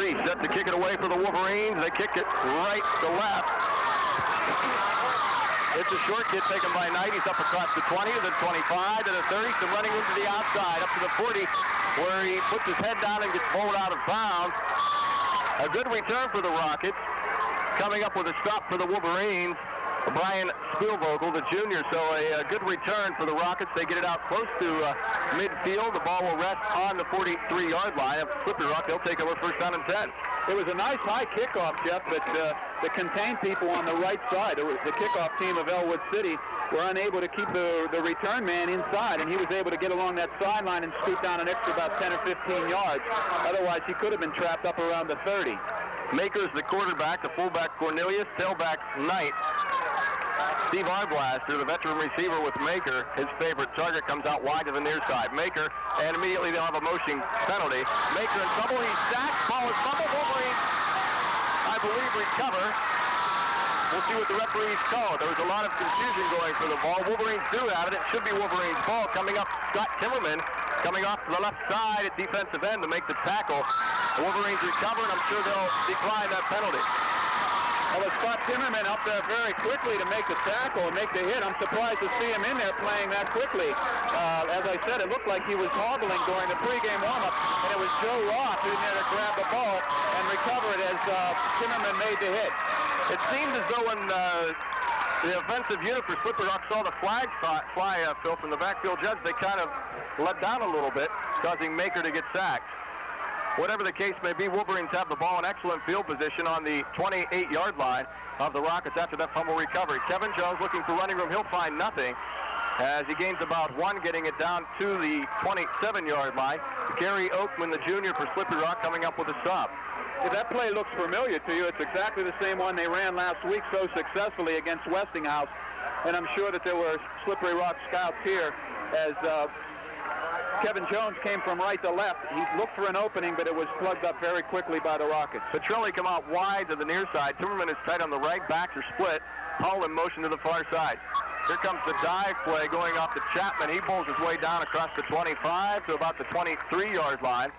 City set to kick it away for the Wolverines. They kick it right to left. It's a short kid taken by Knight. He's up across the 20 to the 25 to the 30. So running into the outside up to the 40 where he puts his head down and gets bowled out of bounds. A good return for the Rockets. Coming up with a stop for the Wolverines, Brian Spielvogel, the junior. So a good return for the Rockets. They get it out close to midfield. The ball will rest on the 43-yard line of Slippery Rock. They'll take over first down and 10. It was a nice high kickoff, Jeff, but the contained people on the right side, the kickoff team of Ellwood City, were unable to keep the return man inside, and he was able to get along that sideline and scoot down an extra about 10 or 15 yards. Otherwise, he could have been trapped up around the 30. Maker's the quarterback, the fullback Cornelius, tailback Knight. Steve Arblaster, the veteran receiver with Maker, his favorite target, comes out wide to the near side. Maker, and immediately they'll have a motion penalty. Maker in trouble, he's sacked, ball is fumbled, Wolverines, I believe, recover. We'll see what the referees call. There was a lot of confusion going for the ball. Wolverines do have it. It should be Wolverines' ball. Coming up, Scott Timmerman coming off to the left side at defensive end to make the tackle. The Wolverines recover, and I'm sure they'll decline that penalty. Well, Scott Timmerman up there very quickly to make the tackle and make the hit. I'm surprised to see him in there playing that quickly. As I said, it looked like he was hobbling during the pregame warm-up, and it was Joe Roth who in there to grab the ball and recover it as Timmerman made the hit. It seemed as though when the offensive unit for Slippery Rock saw the flag fly, Phil, from the backfield judge, they kind of let down a little bit, causing Maker to get sacked. Whatever the case may be, Wolverines have the ball in excellent field position on the 28-yard line of the Rockets after that fumble recovery. Kevin Jones looking for running room. He'll find nothing as he gains about one, getting it down to the 27-yard line. Gary Oakman, the junior for Slippery Rock, coming up with a stop. If that play looks familiar to you, it's exactly the same one they ran last week so successfully against Westinghouse. And I'm sure that there were Slippery Rock scouts here as Kevin Jones came from right to left. He looked for an opening, but it was plugged up very quickly by the Rockets. Petrelli come out wide to the near side. Timmerman is tight on the right. Backs are split. Hull in motion to the far side. Here comes the dive play going off to Chapman. He bowls his way down across the 25 to about the 23-yard line.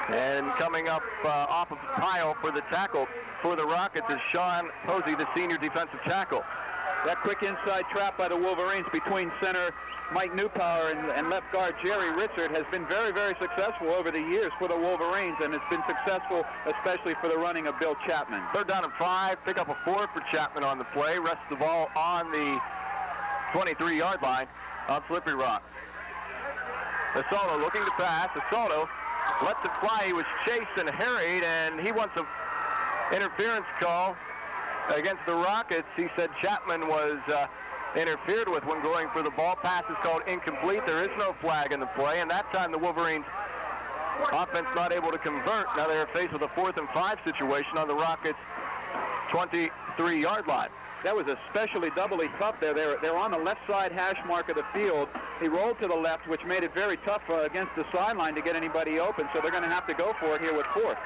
And coming up off of the pile for the tackle for the Rockets is Sean Posey, the senior defensive tackle. That quick inside trap by the Wolverines between center Mike Newpower and left guard Jerry Ritzert has been very, very successful over the years for the Wolverines, and it's been successful especially for the running of Bill Chapman. Third down and 5, pick up a 4 for Chapman on the play. Rests the ball on the 23-yard line of Slippery Rock. Asaldo looking to pass. Asaldo lets it fly. He was chased and harried, and he wants an interference call against the Rockets. He said Chapman was interfered with when going for the ball. Pass is called incomplete. There is no flag in the play, and that time the Wolverines offense not able to convert. Now they are faced with a 4th and 5 situation on the Rockets' 23-yard line. That was especially doubly tough there. They're on the left side hash mark of the field. He rolled to the left, which made it very tough against the sideline to get anybody open, so they're going to have to go for it here with 4th.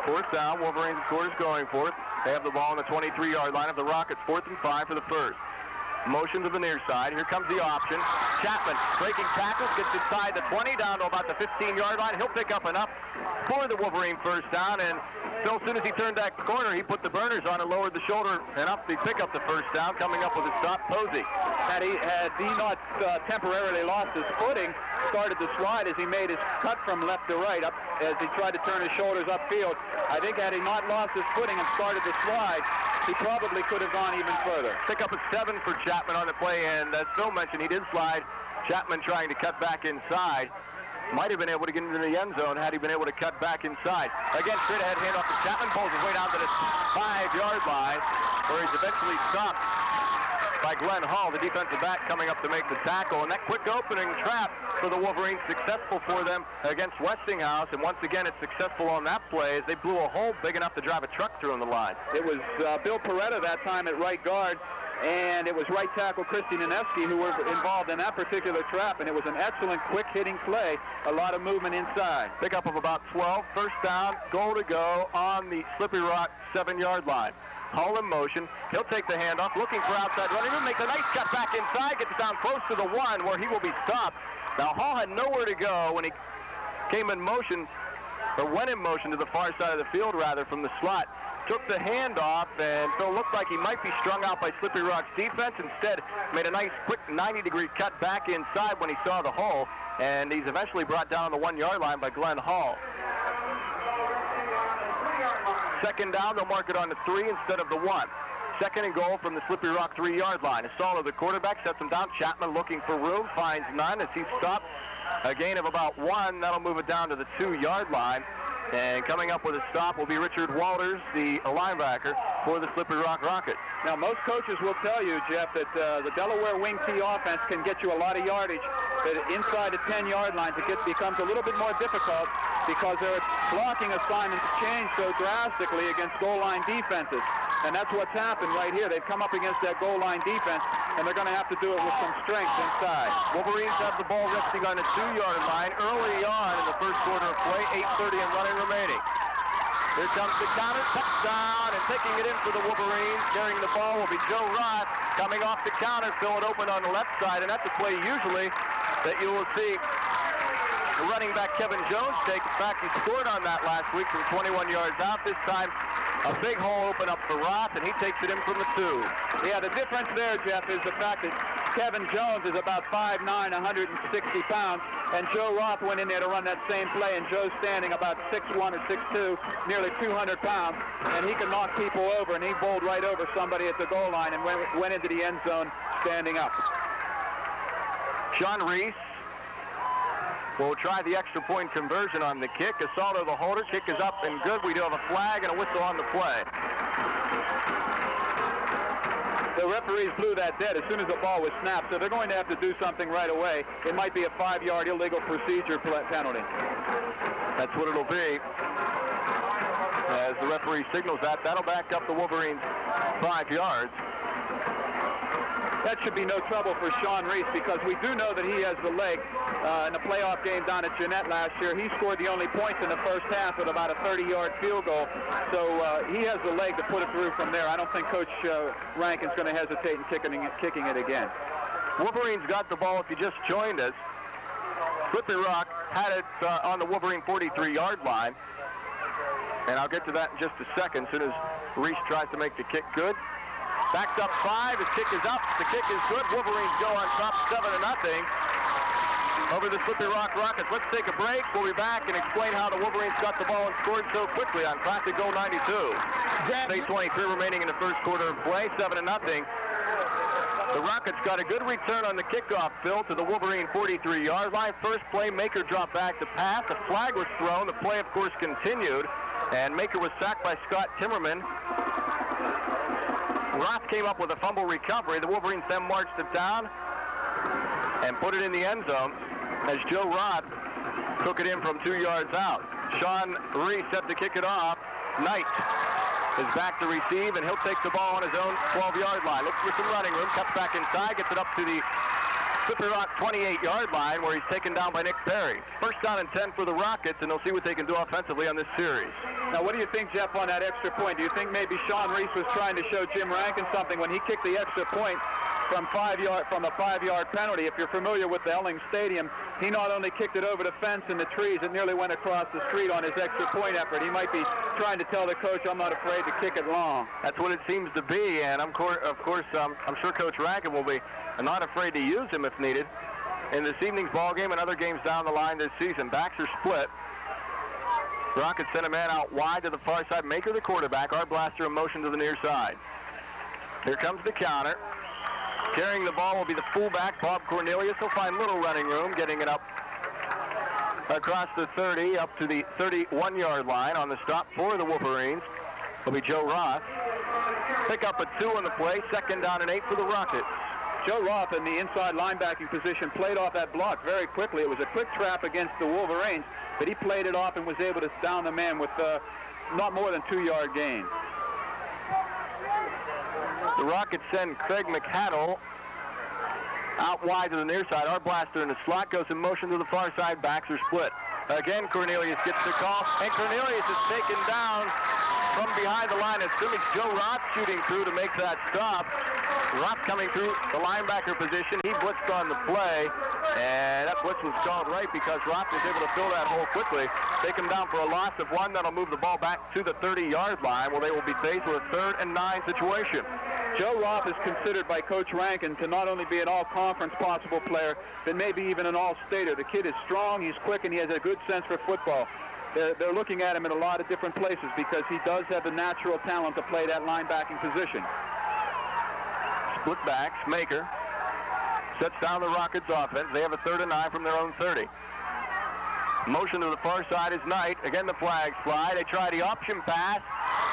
4th down, Wolverines, of course, going for it. They have the ball on the 23-yard line of the Rockets, 4th and 5 for the first. Motion to the near side. Here comes the option. Chapman breaking tackles, gets inside the 20, down to about the 15-yard line. He'll pick up enough for the Wolverine first down, and so as soon as he turned that corner, he put the burners on and lowered the shoulder and up to pick up the first down. Coming up with a stop, Posey. Had he not temporarily lost his footing, started to slide as he made his cut from left to right up as he tried to turn his shoulders upfield. I think had he not lost his footing and started to slide, he probably could have gone even further. Pick up a 7 for Chapman on the play, and as Phil mentioned, he did slide. Chapman trying to cut back inside. Might have been able to get into the end zone had he been able to cut back inside. Again, straight ahead handoff to Chapman, pulls his way down to the 5-yard line, where he's eventually stopped by Glenn Hall, the defensive back, coming up to make the tackle. And that quick opening trap for the Wolverines, successful for them against Westinghouse. And once again, it's successful on that play as they blew a hole big enough to drive a truck through on the line. It was Bill Peretta that time at right guard, and it was right tackle Christy Nanevsky who were involved in that particular trap, and it was an excellent quick-hitting play, a lot of movement inside. Pickup of about 12, first down, goal to go on the Slippery Rock 7-yard line. Hull in motion. He'll take the handoff, looking for outside running room, makes a nice cut back inside, gets down close to the 1 where he will be stopped. Now Hall had nowhere to go when he came in motion or went in motion to the far side of the field, rather, from the slot. Took the handoff, and Phil looked like he might be strung out by Slippery Rock's defense. Instead, made a nice, quick 90-degree cut back inside when he saw the hole, and he's eventually brought down on the 1-yard line by Glenn Hall. Second down, they'll mark it on the 3 instead of the 1. Second and goal from the Slippery Rock 3-yard line. Assault, the quarterback, sets him down. Chapman looking for room, finds none as he stops. A gain of about 1. That'll move it down to the 2-yard line. And coming up with a stop will be Richard Walters, the linebacker for the Slippery Rock Rockets. Now, most coaches will tell you, Jeff, that the Delaware wing T offense can get you a lot of yardage, but inside the 10-yard lines it becomes a little bit more difficult because their blocking assignments change so drastically against goal line defenses. And that's what's happened right here. They've come up against that goal line defense, and they're going to have to do it with some strength inside. Wolverines have the ball resting on the 2-yard line early on in the first quarter of play, 8:30 and running remaining. Here comes the counter, touchdown, and taking it in for the Wolverines. Carrying the ball will be Joe Roth. Coming off the counter, fill it open on the left side, and that's a play usually that you will see the running back Kevin Jones take. In fact, he scored on that last week from 21 yards out. This time, a big hole open up for Roth, and he takes it in from the 2. Yeah, the difference there, Jeff, is the fact that Kevin Jones is about 5'9", 160 pounds, and Joe Roth went in there to run that same play, and Joe's standing about 6'1 or 6'2", nearly 200 pounds, and he can knock people over, and he bowled right over somebody at the goal line and went into the end zone standing up. Sean Reese will try the extra point conversion on the kick. Assalto, the holder. Kick is up and good. We do have a flag and a whistle on the play. The referees blew that dead as soon as the ball was snapped, so they're going to have to do something right away. It might be a 5-yard illegal procedure penalty. That's what it'll be. As the referee signals that, that'll back up the Wolverines 5 yards. That should be no trouble for Sean Reese because we do know that he has the leg. In the playoff game down at Jeanette last year, he scored the only points in the first half with about a 30-yard field goal. So he has the leg to put it through from there. I don't think Coach Rankin's going to hesitate in kicking it again. Wolverines got the ball if you just joined us. Slippery Rock had it on the Wolverine 43-yard line. And I'll get to that in just a second as soon as Reese tries to make the kick good. Backed up 5, his kick is up, the kick is good. Wolverines go on top 7-0 over the Slippery Rock Rockets. Let's take a break. We'll be back and explain how the Wolverines got the ball and scored so quickly on Classic Goal 92. 8:23 remaining in the first quarter of play, 7-0. The Rockets got a good return on the kickoff, Phil, to the Wolverine 43-yard line. First play, Maker dropped back to pass. A flag was thrown. The play, of course, continued, and Maker was sacked by Scott Timmerman. Roth came up with a fumble recovery. The Wolverines then marched it down and put it in the end zone as Joe Roth took it in from 2 yards out. Sean Reese set to kick it off. Knight is back to receive, and he'll take the ball on his own 12-yard line. Looks for some running room, cuts back inside, gets it up to the Slippery Rock 28-yard line where he's taken down by Nick Perry. First down and 10 for the Rockets, and they'll see what they can do offensively on this series. Now, what do you think, Jeff, on that extra point? Do you think maybe Sean Reese was trying to show Jim Rankin something when he kicked the extra point from a 5-yard penalty? If you're familiar with the Elling Stadium, he not only kicked it over the fence and the trees, it nearly went across the street on his extra point effort. He might be trying to tell the coach, I'm not afraid to kick it long. That's what it seems to be, and of course, I'm sure Coach Rankin will be not afraid to use him if needed in this evening's ball game and other games down the line this season. Backs are split. Rockets sent a man out wide to the far side. Maker, the quarterback. Our blaster in motion to the near side. Here comes the counter. Carrying the ball will be the fullback, Bob Cornelius. He'll find little running room, getting it up across the 30, up to the 31-yard line on the stop for the Wolverines. Will be Joe Roth. Pick up a 2 on the play. Second down and 8 for the Rockets. Joe Roth in the inside linebacking position played off that block very quickly. It was a quick trap against the Wolverines, but he played it off and was able to down the man with not more than 2-yard gain. The Rockets send Craig McHattle out wide to the near side. Our blaster in the slot goes in motion to the far side. Backs are split. Again, Cornelius gets the call, and Cornelius is taken down from behind the line of scrimmage. Joe Roth shooting through to make that stop. Roth coming through the linebacker position. He blitzed on the play, And that blitz was called right because Rock was able to fill that hole quickly. Take him down for a loss of 1. That'll move the ball back to the 30-yard line where they will be faced with a 3rd and 9 situation. Joe Roth is considered by Coach Rankin to not only be an all-conference possible player, but maybe even an all-stater. The kid is strong, he's quick, and he has a good sense for football. They're looking at him in a lot of different places because he does have the natural talent to play that linebacking position. Split backs, Maker sets down the Rockets offense. They have a 3rd and 9 from their own 30. Motion to the far side is Knight. Again, the flags fly. They try the option pass,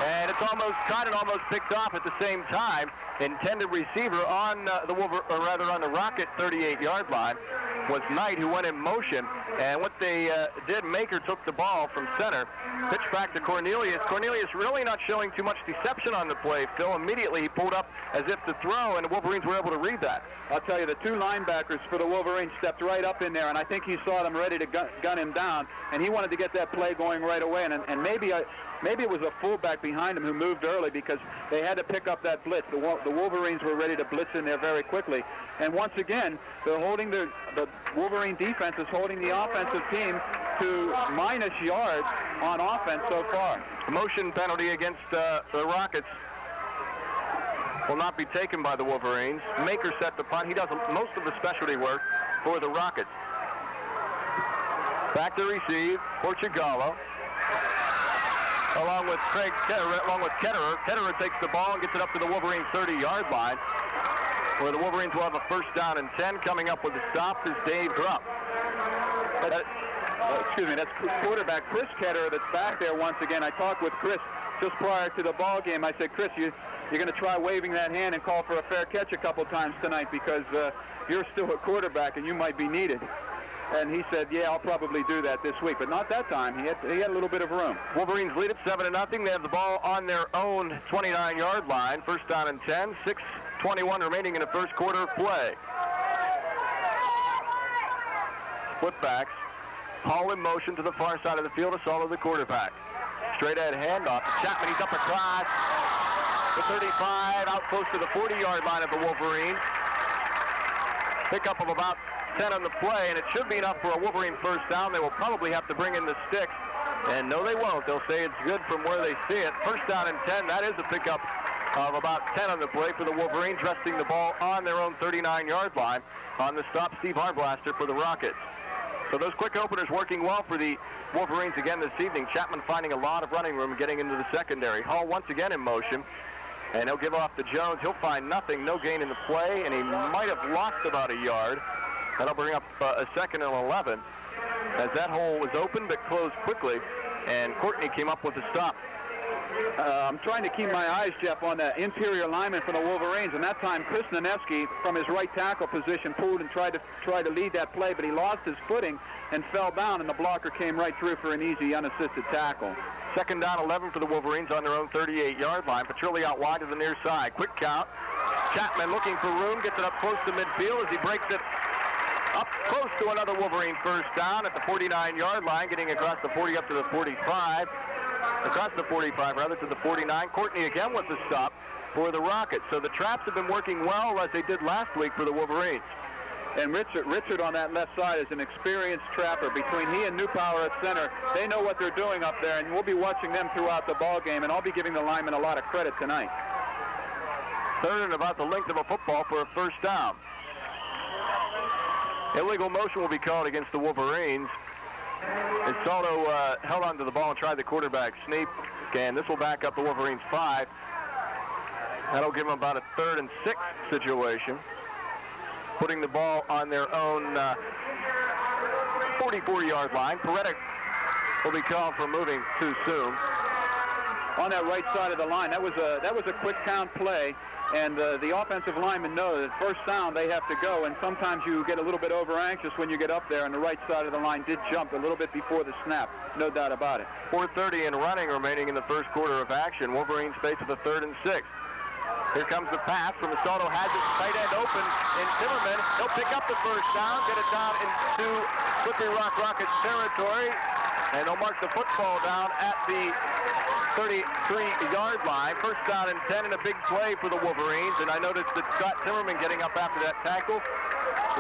and it's almost caught and almost picked off at the same time. Intended receiver on the Rocket 38-yard line was Knight, who went in motion. And what they did, Maker took the ball from center, pitched back to Cornelius. Cornelius really not showing too much deception on the play, Phil. Immediately he pulled up as if to throw, and the Wolverines were able to read that. I'll tell you, the 2 linebackers for the Wolverines stepped right up in there, and I think he saw them ready to gun him down, and he wanted to get that play going right away. And maybe it was a fullback behind him who moved early because they had to pick up that blitz. The Wolverines were ready to blitz in there very quickly. And once again, they're holding the Wolverine defense is holding the offensive team to minus yards on offense so far. Motion penalty against the Rockets will not be taken by the Wolverines. Maker set the punt. He does most of the specialty work for the Rockets. Back to receive, Portugallo. Along with Ketterer. Ketterer takes the ball and gets it up to the Wolverine 30-yard line, where the Wolverines will have a 1st down and 10. Coming up with the stop is Dave Grupp. That's quarterback Chris Ketterer that's back there once again. I talked with Chris just prior to the ball game. I said, Chris, you're going to try waving that hand and call for a fair catch a couple times tonight because you're still a quarterback and you might be needed. And he said, yeah, I'll probably do that this week. But not that time. He had a little bit of room. Wolverines lead it 7-0. They have the ball on their own 29-yard line. 1st down and 10. 6:21 remaining in the first quarter of play. Split backs. Hall in motion to the far side of the field to Solo, the quarterback. Straight ahead handoff. Chapman, he's up across the 35, out close to the 40-yard line of the Wolverines. Pickup of about 10 on the play, and it should be enough for a Wolverine 1st down. They will probably have to bring in the sticks, and no, they won't. They'll say it's good from where they see it. 1st down and 10. That is a pickup of about 10 on the play for the Wolverines, resting the ball on their own 39-yard line on the stop. Steve Harblaster for the Rockets. So those quick openers working well for the Wolverines again this evening. Chapman finding a lot of running room getting into the secondary. Hall once again in motion, and he'll give off to Jones. He'll find nothing, no gain in the play, and he might have lost about a yard. That'll bring up a 2nd and 11 as that hole was open but closed quickly, and Courtney came up with a stop. I'm trying to keep my eyes, Jeff, on the interior lineman for the Wolverines, and that time Chris Nanevsky from his right tackle position pulled and tried to lead that play, but he lost his footing and fell down, and the blocker came right through for an easy unassisted tackle. 2nd down 11 for the Wolverines on their own 38-yard line. Petrulli out wide to the near side. Quick count. Chapman looking for room, gets it up close to midfield as he breaks it up close to another Wolverine 1st down at the 49-yard line, getting across the 40 up to the 45. Across the 45, rather, to the 49. Courtney again with the stop for the Rockets. So the traps have been working well as they did last week for the Wolverines. And Richard on that left side is an experienced trapper. Between he and Newpower at center, they know what they're doing up there, and we'll be watching them throughout the ball game, and I'll be giving the linemen a lot of credit tonight. 3rd and about the length of a football for a 1st down. Illegal motion will be called against the Wolverines. And Saldo held onto the ball and tried the quarterback sneak, and this will back up the Wolverines 5. That'll give them about a 3rd and 6 situation. Putting the ball on their own 44-yard line. Paretic will be called for moving too soon. On that right side of the line, that was a quick count play, and the offensive linemen know that 1st down they have to go, and sometimes you get a little bit over anxious when you get up there, and the right side of the line did jump a little bit before the snap, no doubt about it. 4:30 and running remaining in the first quarter of action. Wolverines face with a 3rd and 6. Here comes the pass from Assalto, has it tight end open in Timmerman. He'll pick up the 1st down, get it down into Slippery Rock Rockets territory, and they'll mark the football down at the 33-yard line. 1st down and 10, and a big play for the Wolverines. And I noticed that Scott Timmerman getting up after that tackle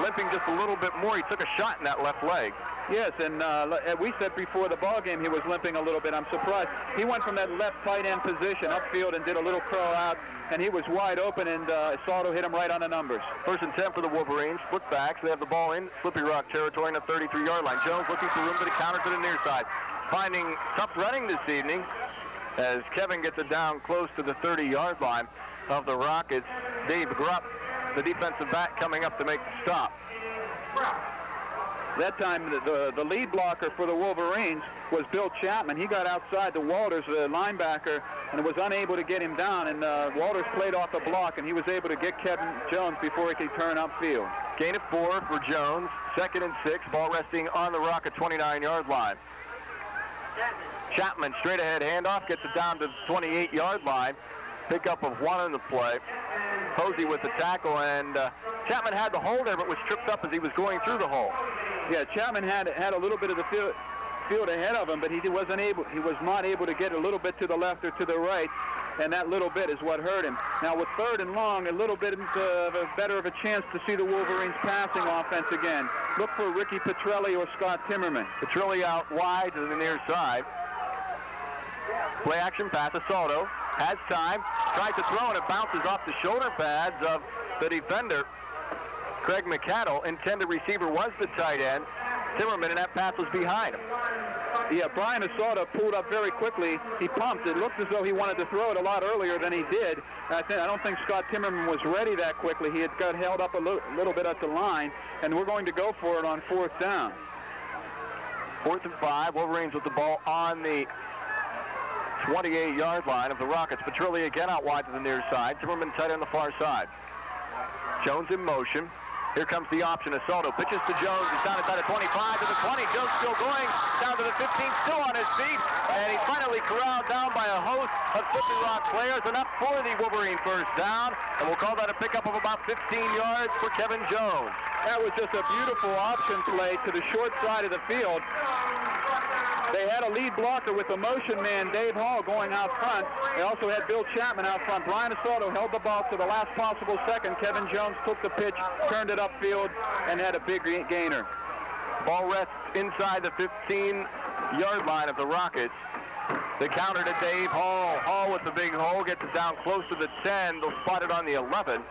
limping just a little bit more. He took a shot in that left leg. Yes, and we said before the ball game he was limping a little bit. I'm surprised. He went from that left tight end position upfield and did a little curl out, and he was wide open, and Saldo hit him right on the numbers. 1st and 10 for the Wolverines. Split backs. They have the ball in Slippery Rock territory in the 33-yard line. Jones looking for room to the counter to the near side. Finding tough running this evening as Kevin gets it down close to the 30-yard line of the Rockets. Dave Grupp, the defensive back, coming up to make the stop. That time, the lead blocker for the Wolverines was Bill Chapman. He got outside to Walters, the linebacker, and was unable to get him down. And Walters played off the block, and he was able to get Kevin Jones before he could turn upfield. Gain of 4 for Jones. 2nd and 6. Ball resting on the Rocket 29-yard line. Chapman straight ahead handoff, gets it down to the 28-yard line. Pickup of 1 in the play. Posey with the tackle, and Chapman had the hole there, but was tripped up as he was going through the hole. Yeah, Chapman had a little bit of the field ahead of him, but he was not able to get a little bit to the left or to the right, and that little bit is what hurt him. Now with 3rd and long, a little bit better of a chance to see the Wolverines passing offense again. Look for Ricky Petrelli or Scott Timmerman. Petrelli out wide to the near side. Play action pass. Asaldo has time, tries to throw, and it bounces off the shoulder pads of the defender, Craig McCadle. Intended receiver was the tight end, Timmerman, and that pass was behind him. Yeah, Brian Asaldo pulled up very quickly. He pumped. It looked as though he wanted to throw it a lot earlier than he did. I don't think Scott Timmerman was ready that quickly. He had got held up a little bit at the line, and we're going to go for it on 4th down. 4th and 5. Wolverines with the ball on the 28-yard line of the Rockets. Petrilli again out wide to the near side. Timmerman tight on the far side. Jones in motion. Here comes the option. Asaldo pitches to Jones. He's down at the 25 to the 20. Jones still going down to the 15, still on his feet. And he's finally corralled down by a host of Slippery Rock players. Enough for the Wolverine 1st down. And we'll call that a pickup of about 15 yards for Kevin Jones. That was just a beautiful option play to the short side of the field. They had a lead blocker with the motion man, Dave Hall, going out front. They also had Bill Chapman out front. Brian Asaldo held the ball to the last possible second. Kevin Jones took the pitch, turned it upfield, and had a big gainer. Ball rests inside the 15-yard line of the Rockets. The counter to Dave Hall. Hall with the big hole gets it down close to the 10. They'll spot it on the 11.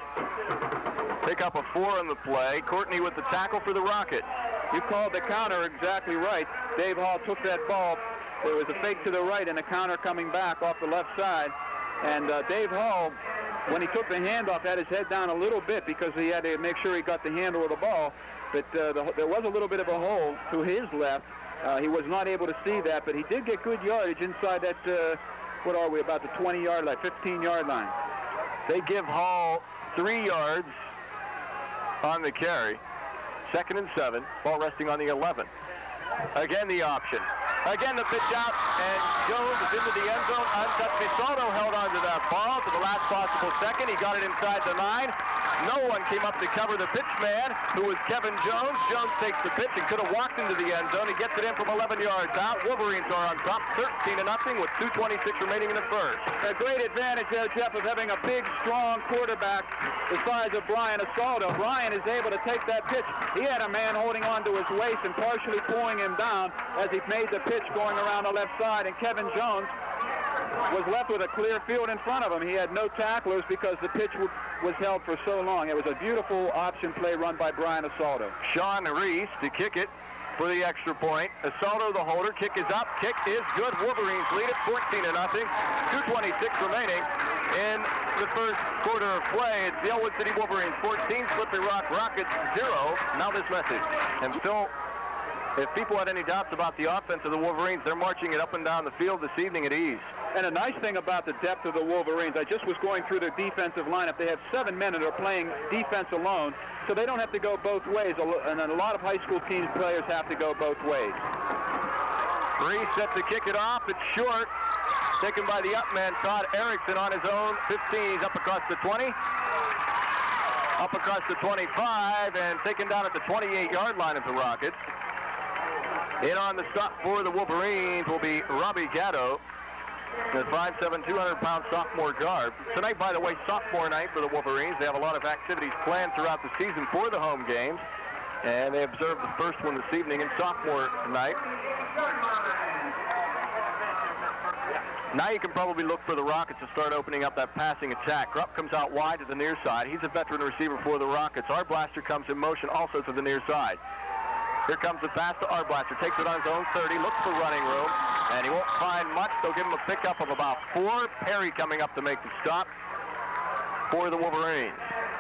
Pick up a 4 on the play. Courtney with the tackle for the Rockets. You called the counter exactly right. Dave Hall took that ball. There was a fake to the right and a counter coming back off the left side. And Dave Hall, when he took the handoff, had his head down a little bit because he had to make sure he got the handle of the ball. But there was a little bit of a hole to his left. He was not able to see that, but he did get good yardage inside that, what are we, about the 20-yard line, 15-yard line. They give Hall 3 yards on the carry. 2nd and 7, ball resting on the 11. Again the option. Again the pitch out, and Jones is into the end zone. Untouched. Asaldo held on to that ball to the last possible second. He got it inside the 9. No one came up to cover the pitch man, who was Kevin Jones. Jones takes the pitch and could have walked into the end zone. He gets it in from 11 yards out. Wolverines are on top, 13-0 with 2:26 remaining in the first. A great advantage there, Jeff, of having a big, strong quarterback the size of Brian Asaldo. Brian is able to take that pitch. He had a man holding on to his waist and partially pulling him down as he made the pitch going around the left side, and Kevin Jones was left with a clear field in front of him. He had no tacklers because the pitch was held for so long. It was a beautiful option play run by Brian Asaldo. Sean Reese to kick it for the extra point. Asaldo the holder. Kick is up. Kick is good. Wolverines lead it 14-0. 2:26 remaining in the first quarter of play. It's the Ellwood City Wolverines 14, Slippery Rock Rockets 0. Now this message. And Phil, if people had any doubts about the offense of the Wolverines, they're marching it up and down the field this evening at ease. And a nice thing about the depth of the Wolverines, I just was going through their defensive lineup. They have 7 men that are playing defense alone, so they don't have to go both ways. And a lot of high school team players have to go both ways. Reese set to kick it off. It's short. Taken by the up man, Todd Erickson, on his own 15. He's up across the 20. Up across the 25, and taken down at the 28-yard line of the Rockets. In on the stop for the Wolverines will be Robbie Gatto. The 5'7", 200-pound sophomore guard. Tonight, by the way, sophomore night for the Wolverines. They have a lot of activities planned throughout the season for the home games. And they observed the first one this evening in sophomore night. Now you can probably look for the Rockets to start opening up that passing attack. Rupp comes out wide to the near side. He's a veteran receiver for the Rockets. Arblaster comes in motion also to the near side. Here comes the pass to Arblaster. Takes it on his own 30, looks for running room, and he won't find much. They'll give him a pickup of about 4. Perry coming up to make the stop for the Wolverines.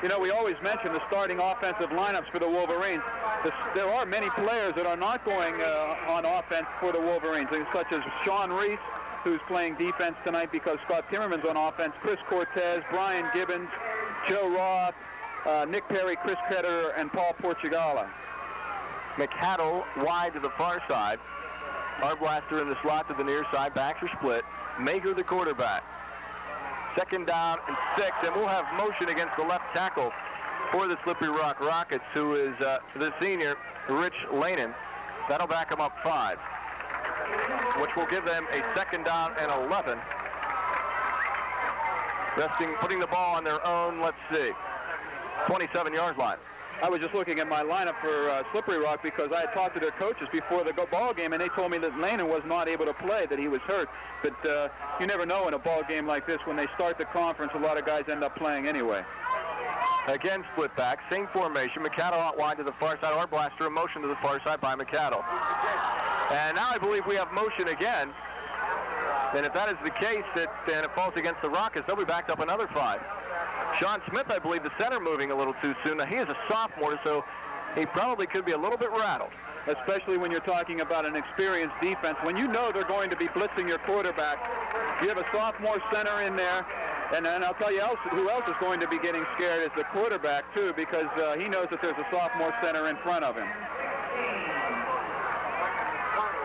You know, we always mention the starting offensive lineups for the Wolverines. There are many players that are not going on offense for the Wolverines, such as Sean Reese, who's playing defense tonight because Scott Timmerman's on offense, Chris Cortez, Brian Gibbons, Joe Roth, Nick Perry, Chris Ketterer, and Paul Portugala. McCaddle wide to the far side. Arblaster in the slot to the near side. Backs are split. Maker the quarterback. 2nd down and 6, and we'll have motion against the left tackle for the Slippery Rock Rockets, who is the senior, Rich Lanin. That'll back him up 5, which will give them a 2nd down and 11. Putting the ball on their own, let's see, 27-yard line. I was just looking at my lineup for Slippery Rock because I had talked to their coaches before the ball game, and they told me that Lanin was not able to play, that he was hurt. But you never know in a ball game like this. When they start the conference, a lot of guys end up playing anyway. Again, split back, same formation. McCaddle out wide to the far side. Arblaster in motion to the far side by McCaddle. And now I believe we have motion again. And if that is the case, and it falls against the Rockets, they'll be backed up another 5. Sean Smith, I believe, the center, moving a little too soon. Now, he is a sophomore, so he probably could be a little bit rattled. Especially when you're talking about an experienced defense. When you know they're going to be blitzing your quarterback, you have a sophomore center in there, and then I'll tell you who else is going to be getting scared is the quarterback, too, because he knows that there's a sophomore center in front of him.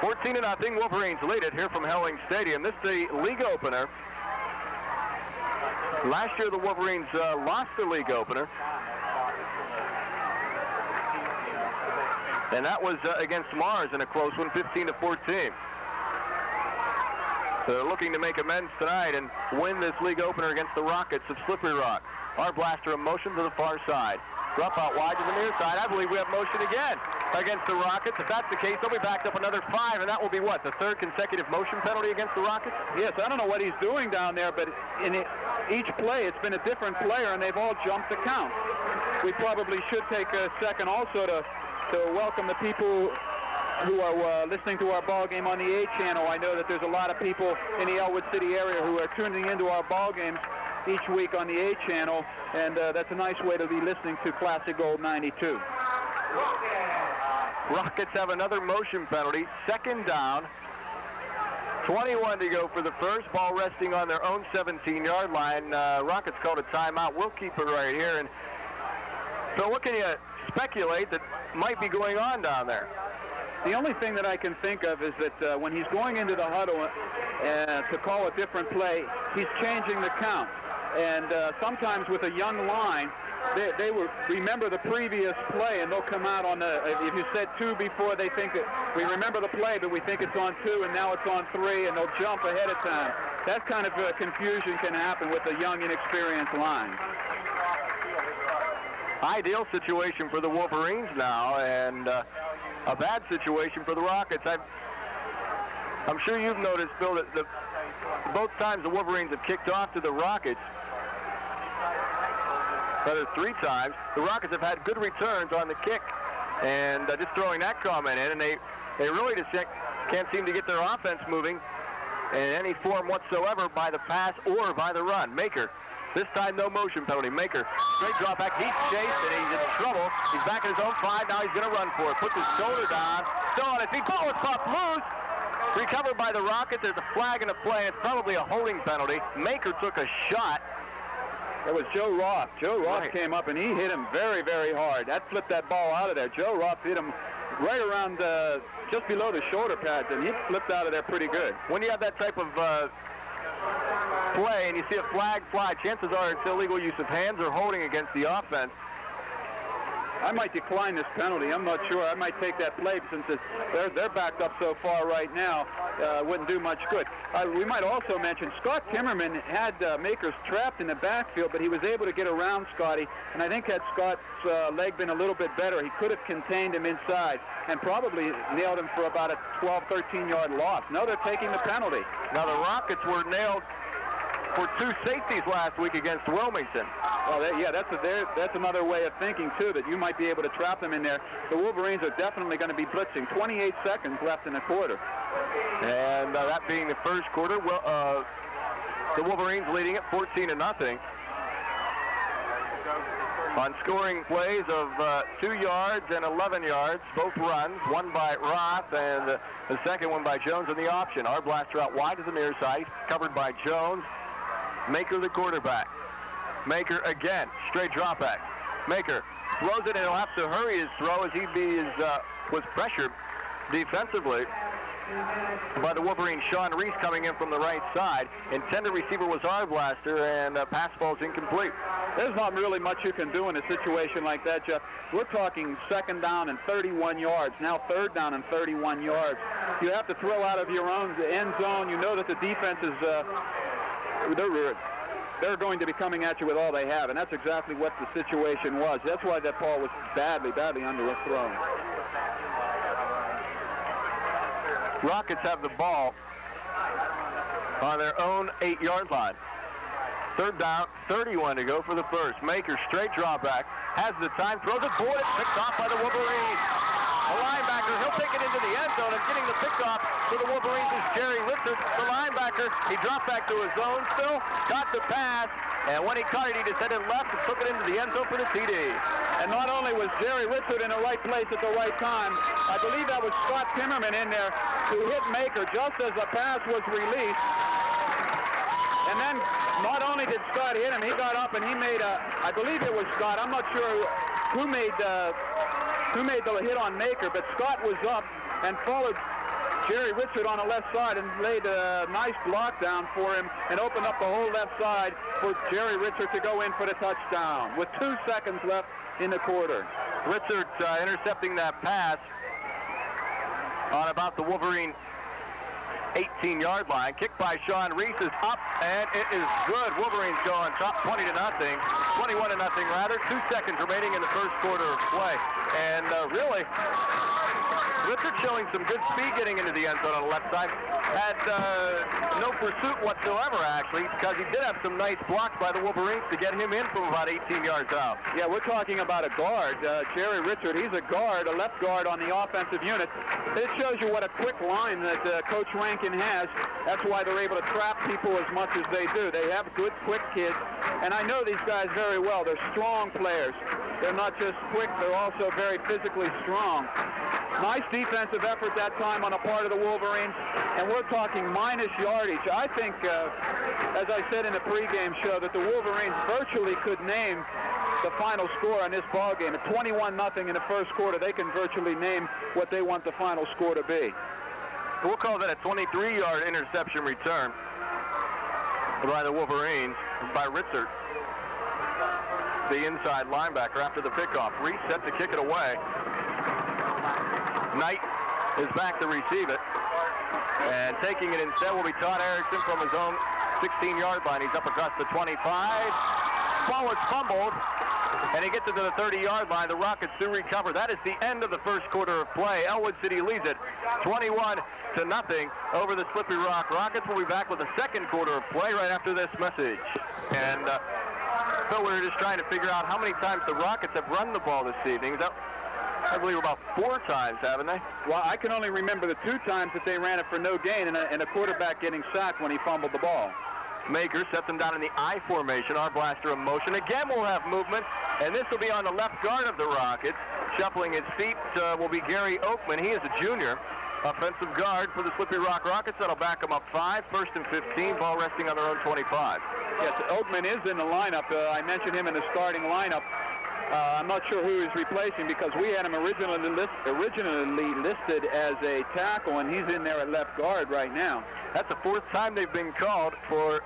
14-0, Wolverines lead it here from Helling Stadium. This is the league opener. Last year, the Wolverines lost the league opener. And that was against Mars in a close one, 15-14. So they're looking to make amends tonight and win this league opener against the Rockets of Slippery Rock. Arblaster in motion to the far side. Rupp out wide to the near side. I believe we have motion again against the Rockets. If that's the case, they'll be backed up another 5, and that will be what, the 3rd consecutive motion penalty against the Rockets? Yes, I don't know what he's doing down there, but in each play, it's been a different player, and they've all jumped the count. We probably should take a second also to welcome the people who are listening to our ball game on the A channel. I know that there's a lot of people in the Ellwood City area who are tuning into our ball games each week on the A channel, and that's a nice way to be listening to Classic Gold 92. Rockets have another motion penalty. 2nd down. 21 to go for the first. Ball resting on their own 17-yard line. Rockets called a timeout. We'll keep it right here. And so what can you speculate that might be going on down there? The only thing that I can think of is that when he's going into the huddle to call a different play, he's changing the count. And sometimes with a young line, they will remember the previous play, and they'll come out on if you said 2 before, they think that we remember the play, but we think it's on 2, and now it's on 3, and they'll jump ahead of time. That kind of confusion can happen with a young, inexperienced line. Ideal situation for the Wolverines now, and a bad situation for the Rockets. I'm sure you've noticed, Phil, that both times the Wolverines have kicked off to the Rockets, rather 3 times, the Rockets have had good returns on the kick. And just throwing that comment in, and they really just can't seem to get their offense moving in any form whatsoever by the pass or by the run. Maker, this time no motion penalty. Maker, straight drop back. He's chased, and he's in trouble. He's back in his own 5. Now he's going to run for it. Puts his shoulder down. Still on his feet. Ball is popped loose. Recovered by the Rockets. There's a flag in the play. It's probably a holding penalty. Maker took a shot. It was Joe Roth. Joe Roth came up, and he hit him very, very hard. That flipped that ball out of there. Joe Roth hit him right around just below the shoulder pads, and he flipped out of there pretty good. When you have that type of play and you see a flag fly, chances are it's illegal use of hands or holding against the offense. I might decline this penalty. I'm not sure. I might take that play since they're backed up so far right now. Wouldn't do much good. We might also mention Scott Timmerman had Makers trapped in the backfield, but he was able to get around Scotty, and I think had Scott's leg been a little bit better, he could have contained him inside and probably nailed him for about a 12, 13-yard loss. No, they're taking the penalty. Now, the Rockets were nailed for 2 safeties last week against Wilmington. Well, that's another way of thinking, too, that you might be able to trap them in there. The Wolverines are definitely going to be blitzing. 28 seconds left in the quarter. And that being the first quarter, the Wolverines leading it 14-0. On scoring plays of 2 yards and 11 yards, both runs, one by Roth and the second one by Jones in the option. Our blaster out wide to the near side, covered by Jones. Maker the quarterback. Maker again, straight drop back. Maker throws it and he'll have to hurry his throw as he was pressured defensively by the Wolverines. Sean Reese coming in from the right side. Intended receiver was our blaster, and pass ball's incomplete. There's not really much you can do in a situation like that, Jeff. We're talking 2nd down and 31 yards. Now 3rd down and 31 yards. You have to throw out of your own end zone. You know that the defense is they're going to be coming at you with all they have, and that's exactly what the situation was. That's why that ball was badly underthrown. Rockets have the ball on their own 8-yard line. 3rd down, 31 to go for the first. Maker straight drop back, has the time, throws it forward, it's picked off by the Wolverines. A linebacker, he'll take it into the end zone, and getting the pickoff for the Wolverines is Jerry Richard, the linebacker. He dropped back to his zone still, got the pass, and when he caught it, he descended left and took it into the end zone for the TD. And not only was Jerry Richard in the right place at the right time, I believe that was Scott Timmerman in there who hit Maker just as the pass was released. And then not only did Scott hit him, he got up and he made I believe it was Scott, I'm not sure who made the hit on Maker, but Scott was up and followed Jerry Richard on the left side and laid a nice block down for him and opened up the whole left side for Jerry Richard to go in for the touchdown with 2 seconds left in the quarter. Richard intercepting that pass on about the Wolverine 18-yard line. Kick by Sean Reese is up, and it is good. Wolverines go on top 20-0, 21-0 rather. 2 seconds remaining in the first quarter of play. And really, Richard showing some good speed getting into the end zone on the left side. Had no pursuit whatsoever, actually, because he did have some nice blocks by the Wolverines to get him in from about 18 yards out. Yeah, we're talking about a guard. Jerry Richard, he's a guard, a left guard on the offensive unit. It shows you what a quick line that Coach Rankin has. That's why they're able to trap people as much as they do. They have good, quick kids. And I know these guys very well. They're strong players. They're not just quick, they're also very physically strong. Nice defensive effort that time on the part of the Wolverines, and we're talking minus yardage. I think, as I said in the pregame show, that the Wolverines virtually could name the final score on this ball game. At 21-0 in the first quarter, they can virtually name what they want the final score to be. We'll call that a 23-yard interception return by the Wolverines, by Richard, the inside linebacker after the pickoff. Reese set to kick it away. Knight is back to receive it. And taking it instead will be Todd Erickson from his own 16-yard line. He's up across the 25. Ball is fumbled, and he gets it to the 30-yard line. The Rockets do recover. That is the end of the first quarter of play. Ellwood City leads it 21-0 over the Slippery Rock Rockets. We'll be back with the second quarter of play right after this message. And so we were just trying to figure out how many times the Rockets have run the ball this evening. I believe about 4 times, haven't they? Well, I can only remember the 2 times that they ran it for no gain and a quarterback getting sacked when he fumbled the ball. Maker sets him down in the I formation. Our blaster in motion. Again, we'll have movement, and this will be on the left guard of the Rockets. Shuffling his feet will be Gary Oakman. He is a junior offensive guard for the Slippery Rock Rockets. That'll back him up 5, 1st and 15. Ball resting on their own 25. Yes, Oakman is in the lineup. I mentioned him in the starting lineup. I'm not sure who he's replacing because we had him originally listed as a tackle, and he's in there at left guard right now. That's the 4th time they've been called for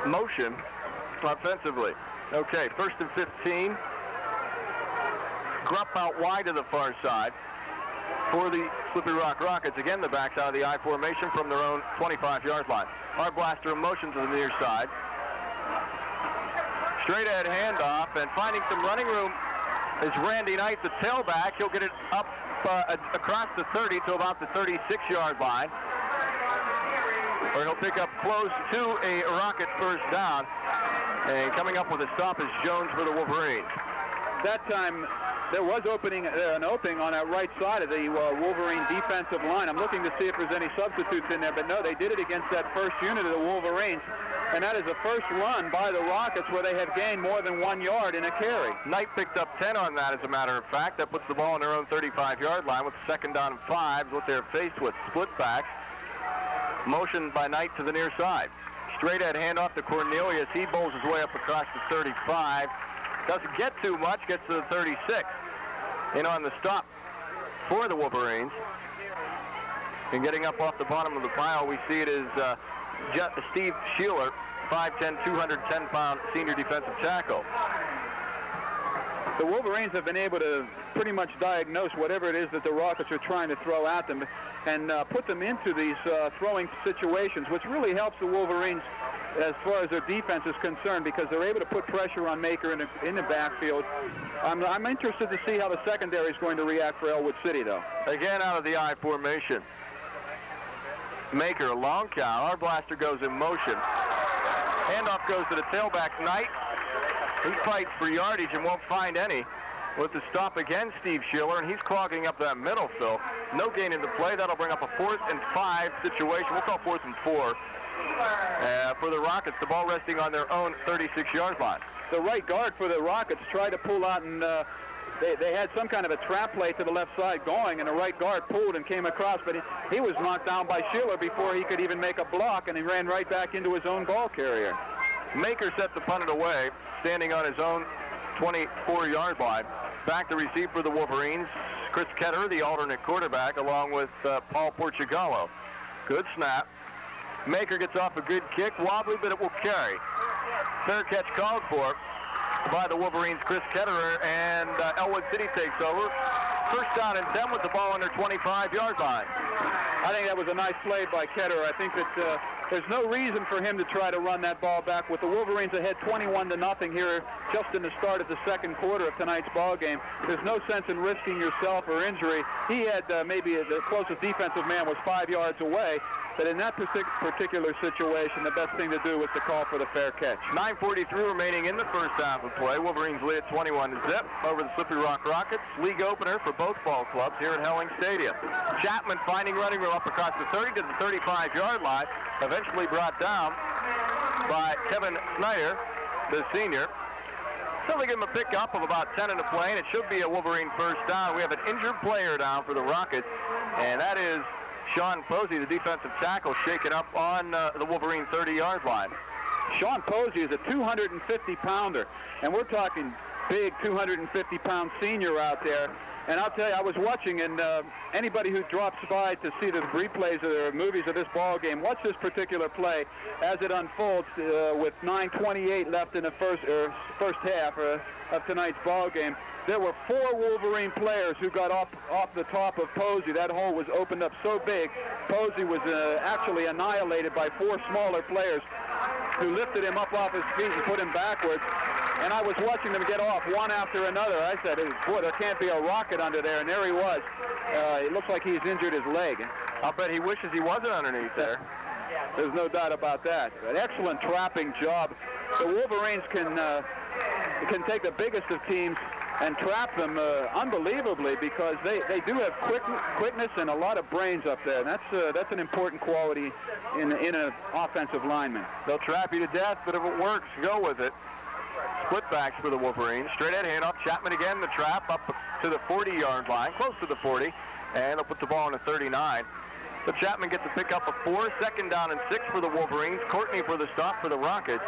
motion offensively. Okay, 1st and 15 Grupp out wide to the far side for the Slippery Rock Rockets. Again, the backside of the I formation from their own 25-yard line. Arblaster in motion to the near side. Straight ahead handoff, and finding some running room is Randy Knight, the tailback. He'll get it up across the 30 to about the 36-yard line, where he'll pick up close to a Rocket first down. And coming up with a stop is Jones for the Wolverines. That time, there was an opening on that right side of the Wolverine defensive line. I'm looking to see if there's any substitutes in there, but no, they did it against that first unit of the Wolverines. And that is the first run by the Rockets where they have gained more than 1 yard in a carry. Knight picked up 10 on that, as a matter of fact. That puts the ball on their own 35-yard line with second down and 5, what they're faced with. Split backs. Motion by Knight to the near side. Straight ahead handoff to Cornelius. He bowls his way up across the 35. Doesn't get too much, gets to the 36. In on the stop for the Wolverines. And getting up off the bottom of the pile, we see it is Steve Sheeler, 5'10", 210-pound senior defensive tackle. The Wolverines have been able to pretty much diagnose whatever it is that the Rockets are trying to throw at them and put them into these throwing situations, which really helps the Wolverines as far as their defense is concerned, because they're able to put pressure on Maker in the backfield. I'm interested to see how the secondary is going to react for Ellwood City, though. Again, out of the I formation. Maker, a long count. Arblaster goes in motion. Handoff goes to the tailback, Knight. He fights for yardage and won't find any with the stop again, Steve Schiller, and he's clogging up that middle, Phil. No gain in the play. That'll bring up a 4th and 5 situation. We'll call 4th and 4 for the Rockets. The ball resting on their own 36-yard line. The right guard for the Rockets tried to pull out, and they had some kind of a trap play to the left side going, and the right guard pulled and came across, but he was knocked down by Schiller before he could even make a block, and he ran right back into his own ball carrier. Maker set the punt away, standing on his own 24-yard line. Back to receive for the Wolverines, Chris Ketter, the alternate quarterback, along with Paul Portugallo. Good snap. Maker gets off a good kick, wobbly, but it will carry. Fair catch called for by the Wolverines, Chris Ketterer, and Ellwood City takes over. First down and 10 with the ball on their 25-yard line. I think that was a nice play by Ketterer. I think that there's no reason for him to try to run that ball back. With the Wolverines ahead 21-0 here just in the start of the second quarter of tonight's ball game, there's no sense in risking yourself or injury. He had maybe the closest defensive man was 5 yards away. But in that particular situation, the best thing to do was to call for the fair catch. 9:43 remaining in the first half of play. Wolverines lead at 21-0 over the Slippery Rock Rockets. League opener for both ball clubs here at Helling Stadium. Chapman finding running room up across the 30 to the 35-yard line. Eventually brought down by Kevin Snyder, the senior. So they give him a pickup of about 10 in the play, and it should be a Wolverine first down. We have an injured player down for the Rockets, and that is Sean Posey, the defensive tackle, shaken up on the Wolverine 30-yard line. Sean Posey is a 250-pounder, and we're talking big 250-pound senior out there. And I'll tell you, I was watching, and anybody who drops by to see the replays of the movies of this ball game, watch this particular play as it unfolds with 9:28 left in the first half of tonight's ball game. There were 4 Wolverine players who got off the top of Posey. That hole was opened up so big, Posey was actually annihilated by 4 smaller players who lifted him up off his feet and put him backwards. And I was watching them get off one after another. I said, boy, there can't be a rocket under there. And there he was. It looks like he's injured his leg. I'll bet he wishes he wasn't underneath there. There's no doubt about that. An excellent trapping job. The Wolverines can take the biggest of teams and trap them unbelievably, because they do have quickness and a lot of brains up there. And that's an important quality in an offensive lineman. They'll trap you to death, but if it works, go with it. Split backs for the Wolverines. Straight ahead handoff. Chapman again, the trap up to the 40-yard line, close to the 40, and they'll put the ball on the 39. So Chapman gets a pickup of 4, second down and 6 for the Wolverines. Courtney for the stop for the Rockets.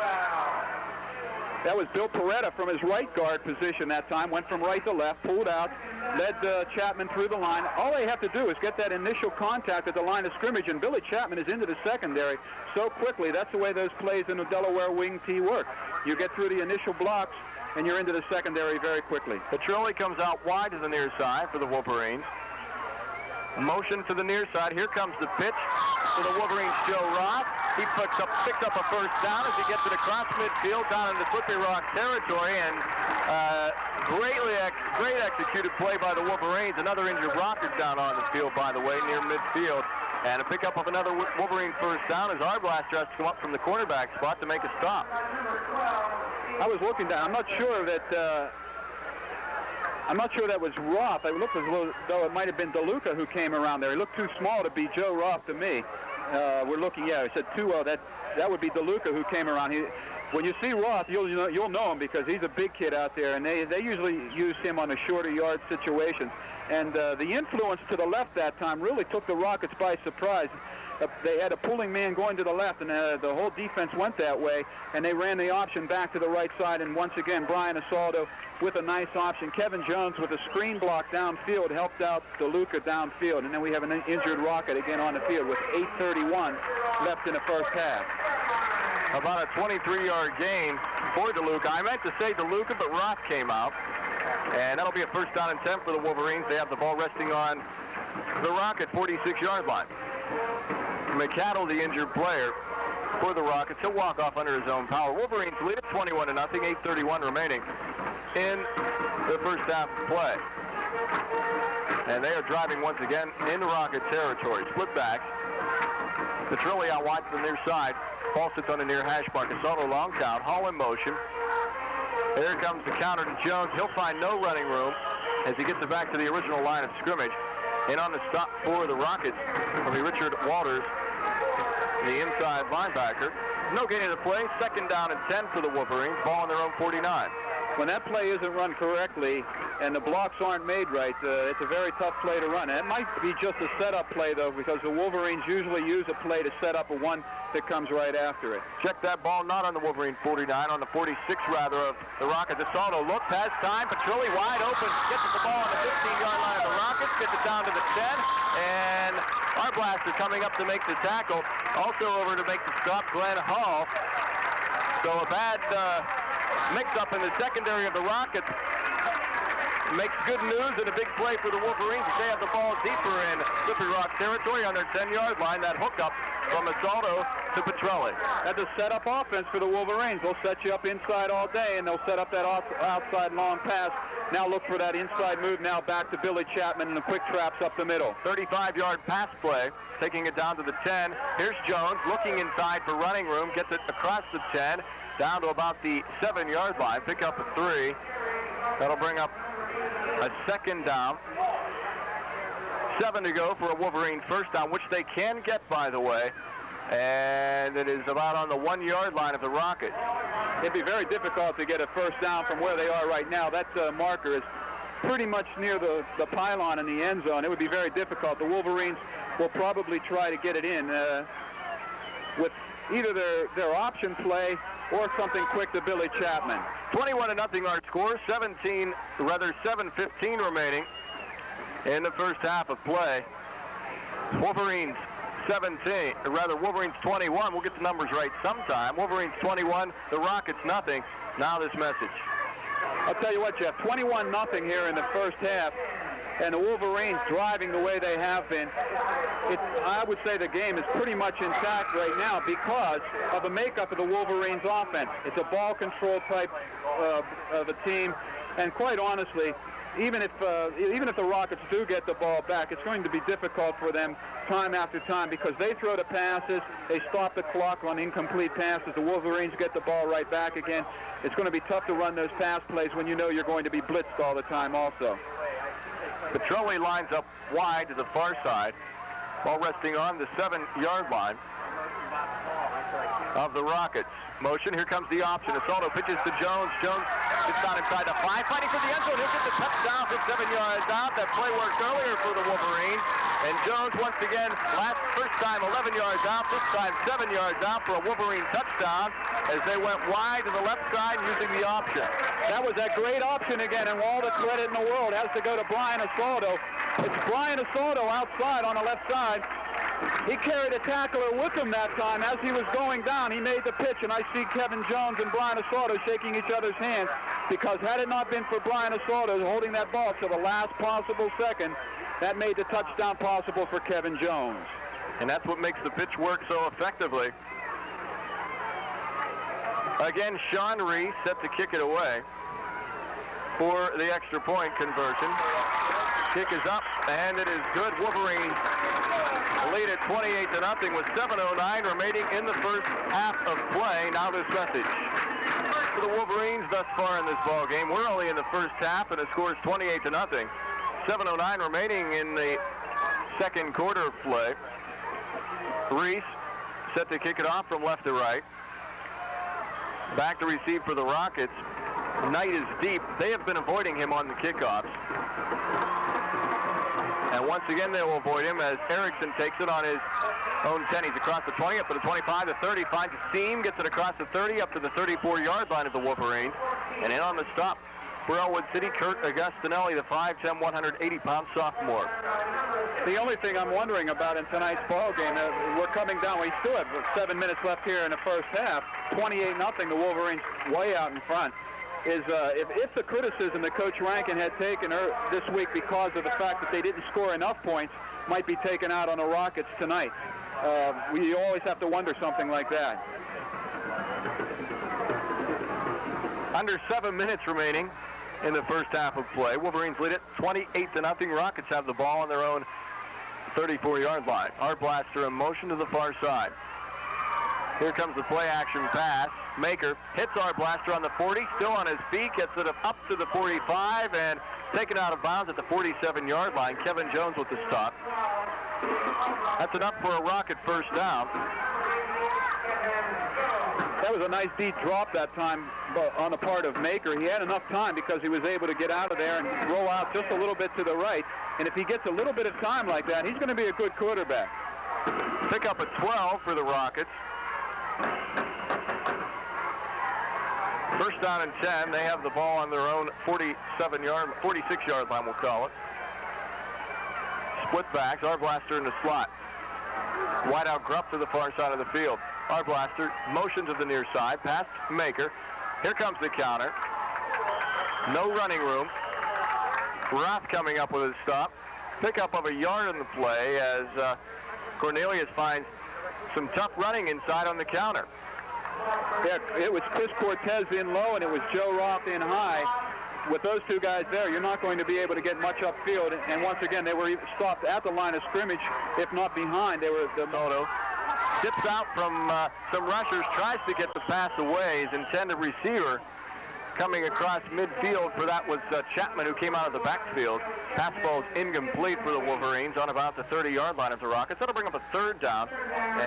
That was Bill Peretta from his right guard position that time. Went from right to left, pulled out, led Chapman through the line. All they have to do is get that initial contact at the line of scrimmage, and Billy Chapman is into the secondary so quickly. That's the way those plays in the Delaware Wing T work. You get through the initial blocks, and you're into the secondary very quickly. Petrilli comes out wide to the near side for the Wolverines. Motion to the near side. Here comes the pitch for the Wolverines, Joe Roth. He picks up a first down as he gets it across midfield down into Slippery Rock territory, and great executed play by the Wolverines. Another injured Rocket down on the field, by the way, near midfield. And a pickup of another Wolverine first down as Arblaster has to come up from the cornerback spot to make a stop. I was looking down. I'm not sure that was Roth. It looked as though it might have been DeLuca who came around there. He looked too small to be Joe Roth to me. We're looking, I said 2-0. That would be DeLuca who came around. When you see Roth, you'll know him because he's a big kid out there, and they usually use him on the shorter yard situations. And the influence to the left that time really took the Rockets by surprise. They had a pulling man going to the left, and the whole defense went that way, and they ran the option back to the right side, and once again, Brian Asaldo with a nice option. Kevin Jones with a screen block downfield helped out DeLuca downfield, and then we have an injured Rocket again on the field with 8:31 left in the first half. About a 23-yard gain for DeLuca. I meant to say DeLuca, but Roth came out. And that'll be a first down and 10 for the Wolverines. They have the ball resting on the Rocket 46-yard line. McCaddle, the injured player for the Rockets, he'll walk off under his own power. Wolverines lead it 21-0, 8:31 remaining in the first half of play. And they are driving once again in the Rocket territory. Split backs. Petrilli out wide to the near side. Ball sits on the near hash mark. Asaldo long count. Hall in motion. Here comes the counter to Jones. He'll find no running room as he gets it back to the original line of scrimmage. And on the stop for the Rockets will be Richard Walters, the inside linebacker. No gain of the play. Second down and 10 for the Wolverines. Ball on their own 49. When that play isn't run correctly and the blocks aren't made right, it's a very tough play to run. And it might be just a setup play, though, because the Wolverines usually use a play to set up a one that comes right after it. Check that ball, not on the Wolverine 49, on the 46 rather of the Rockets. Asaldo looks, has time. Petrilli wide open, gets the ball on the 15-yard line of the Rockets, gets it down to the 10, and Arblaster coming up to make the tackle. Also over to make the stop, Glenn Hall. So a bad mix-up in the secondary of the Rockets makes good news and a big play for the Wolverines as they have the ball deeper in Slippery Rock territory on their 10-yard line. That hookup from Asaldo to Petrilli. That's a set-up offense for the Wolverines. They'll set you up inside all day, and they'll set up that outside long pass. Now look for that inside move now back to Billy Chapman and the quick traps up the middle. 35-yard pass play, taking it down to the 10. Here's Jones looking inside for running room, gets it across the 10, down to about the 7-yard line. Pick up a 3. That'll bring up a second down. 7 to go for a Wolverine first down, which they can get, by the way. And it is about on the 1-yard line of the Rockets. It'd be very difficult to get a first down from where they are right now. That marker is pretty much near the pylon in the end zone. It would be very difficult. The Wolverines will probably try to get it in with either their option play or something quick to Billy Chapman. 21-0 our score. 7:15 remaining in the first half of play. Wolverines 21. We'll get the numbers right sometime. Wolverines 21, the Rockets nothing. Now this message. I'll tell you what, Jeff, 21-0 here in the first half, and the Wolverines driving the way they have been. I would say the game is pretty much intact right now because of the makeup of the Wolverines offense. It's a ball control type of a team, and quite honestly, even if the Rockets do get the ball back, it's going to be difficult for them time after time because they throw the passes, they stop the clock on incomplete passes. The Wolverines get the ball right back again. It's going to be tough to run those pass plays when you know you're going to be blitzed all the time also. Petrilli lines up wide to the far side. Ball resting on the 7-yard line of the Rockets. Motion, here comes the option. Asaldo pitches to Jones. Jones gets down inside the 5, fighting for the end zone. He'll get the touchdown from 7 yards out. That play worked earlier for the Wolverines. And Jones, once again, first time 11 yards out, this time 7 yards out for a Wolverine touchdown as they went wide to the left side using the option. That was a great option again, and all the credit in the world has to go to Brian Asaldo. It's Brian Asaldo outside on the left side. He carried a tackler with him that time. As he was going down, he made the pitch, and I see Kevin Jones and Brian Asaldo shaking each other's hands. because had it not been for Brian Assalto holding that ball to the last possible second, that made the touchdown possible for Kevin Jones. And that's what makes the pitch work so effectively. Again, Sean Reese set to kick it away for the extra point conversion. Kick is up, and it is good. Wolverines lead at 28-0 with 7:09 remaining in the first half of play. Now this message for the Wolverines thus far in this ball game. We're only in the first half, and the score is 28-0. 7:09 remaining in the second quarter of play. Reese set to kick it off from left to right. Back to receive for the Rockets. Knight is deep. They have been avoiding him on the kickoffs. And once again, they will avoid him as Erickson takes it on his own 10. He's across the 20, up to the 25, the 30, finds a seam, gets it across the 30, up to the 34-yard line of the Wolverines. And in on the stop for Ellwood City, Kurt Augustinelli, the 5'10", 180-pound sophomore. The only thing I'm wondering about in tonight's ball game, we're coming down. We still have 7 minutes left here in the first half. 28-0, the Wolverines way out in front. Is if the criticism that Coach Rankin had taken this week because of the fact that they didn't score enough points might be taken out on the Rockets tonight. We always have to wonder something like that. Under 7 minutes remaining in the first half of play. Wolverines lead it 28-0. Rockets have the ball on their own 34-yard line. Art Blaster in motion to the far side. Here comes the play-action pass. Maker hits our Blaster on the 40, still on his feet, gets it up to the 45, and taken out of bounds at the 47-yard line. Kevin Jones with the stop. That's enough for a Rocket first down. That was a nice deep drop that time on the part of Maker. He had enough time because he was able to get out of there and roll out just a little bit to the right. And if he gets a little bit of time like that, he's going to be a good quarterback. Pick up a 12 for the Rockets. First down and 10. They have the ball on their own 46-yard line, we'll call it. Split backs. Our Blaster in the slot. Wide out Grupp to the far side of the field. Our Blaster motion to the near side. Past Maker. Here comes the counter. No running room. Roth coming up with his stop. Pickup of a yard in the play as Cornelius finds some tough running inside on the counter. Yeah, it was Chris Cortez in low, and it was Joe Roth in high. With those two guys there, you're not going to be able to get much upfield. And once again, they were stopped at the line of scrimmage, if not behind. They were the Moto dips out from some rushers, tries to get the pass away. His intended receiver coming across midfield for that was Chapman, who came out of the backfield. Pass ball is incomplete for the Wolverines on about the 30-yard line of the Rockets. That'll bring up a third down,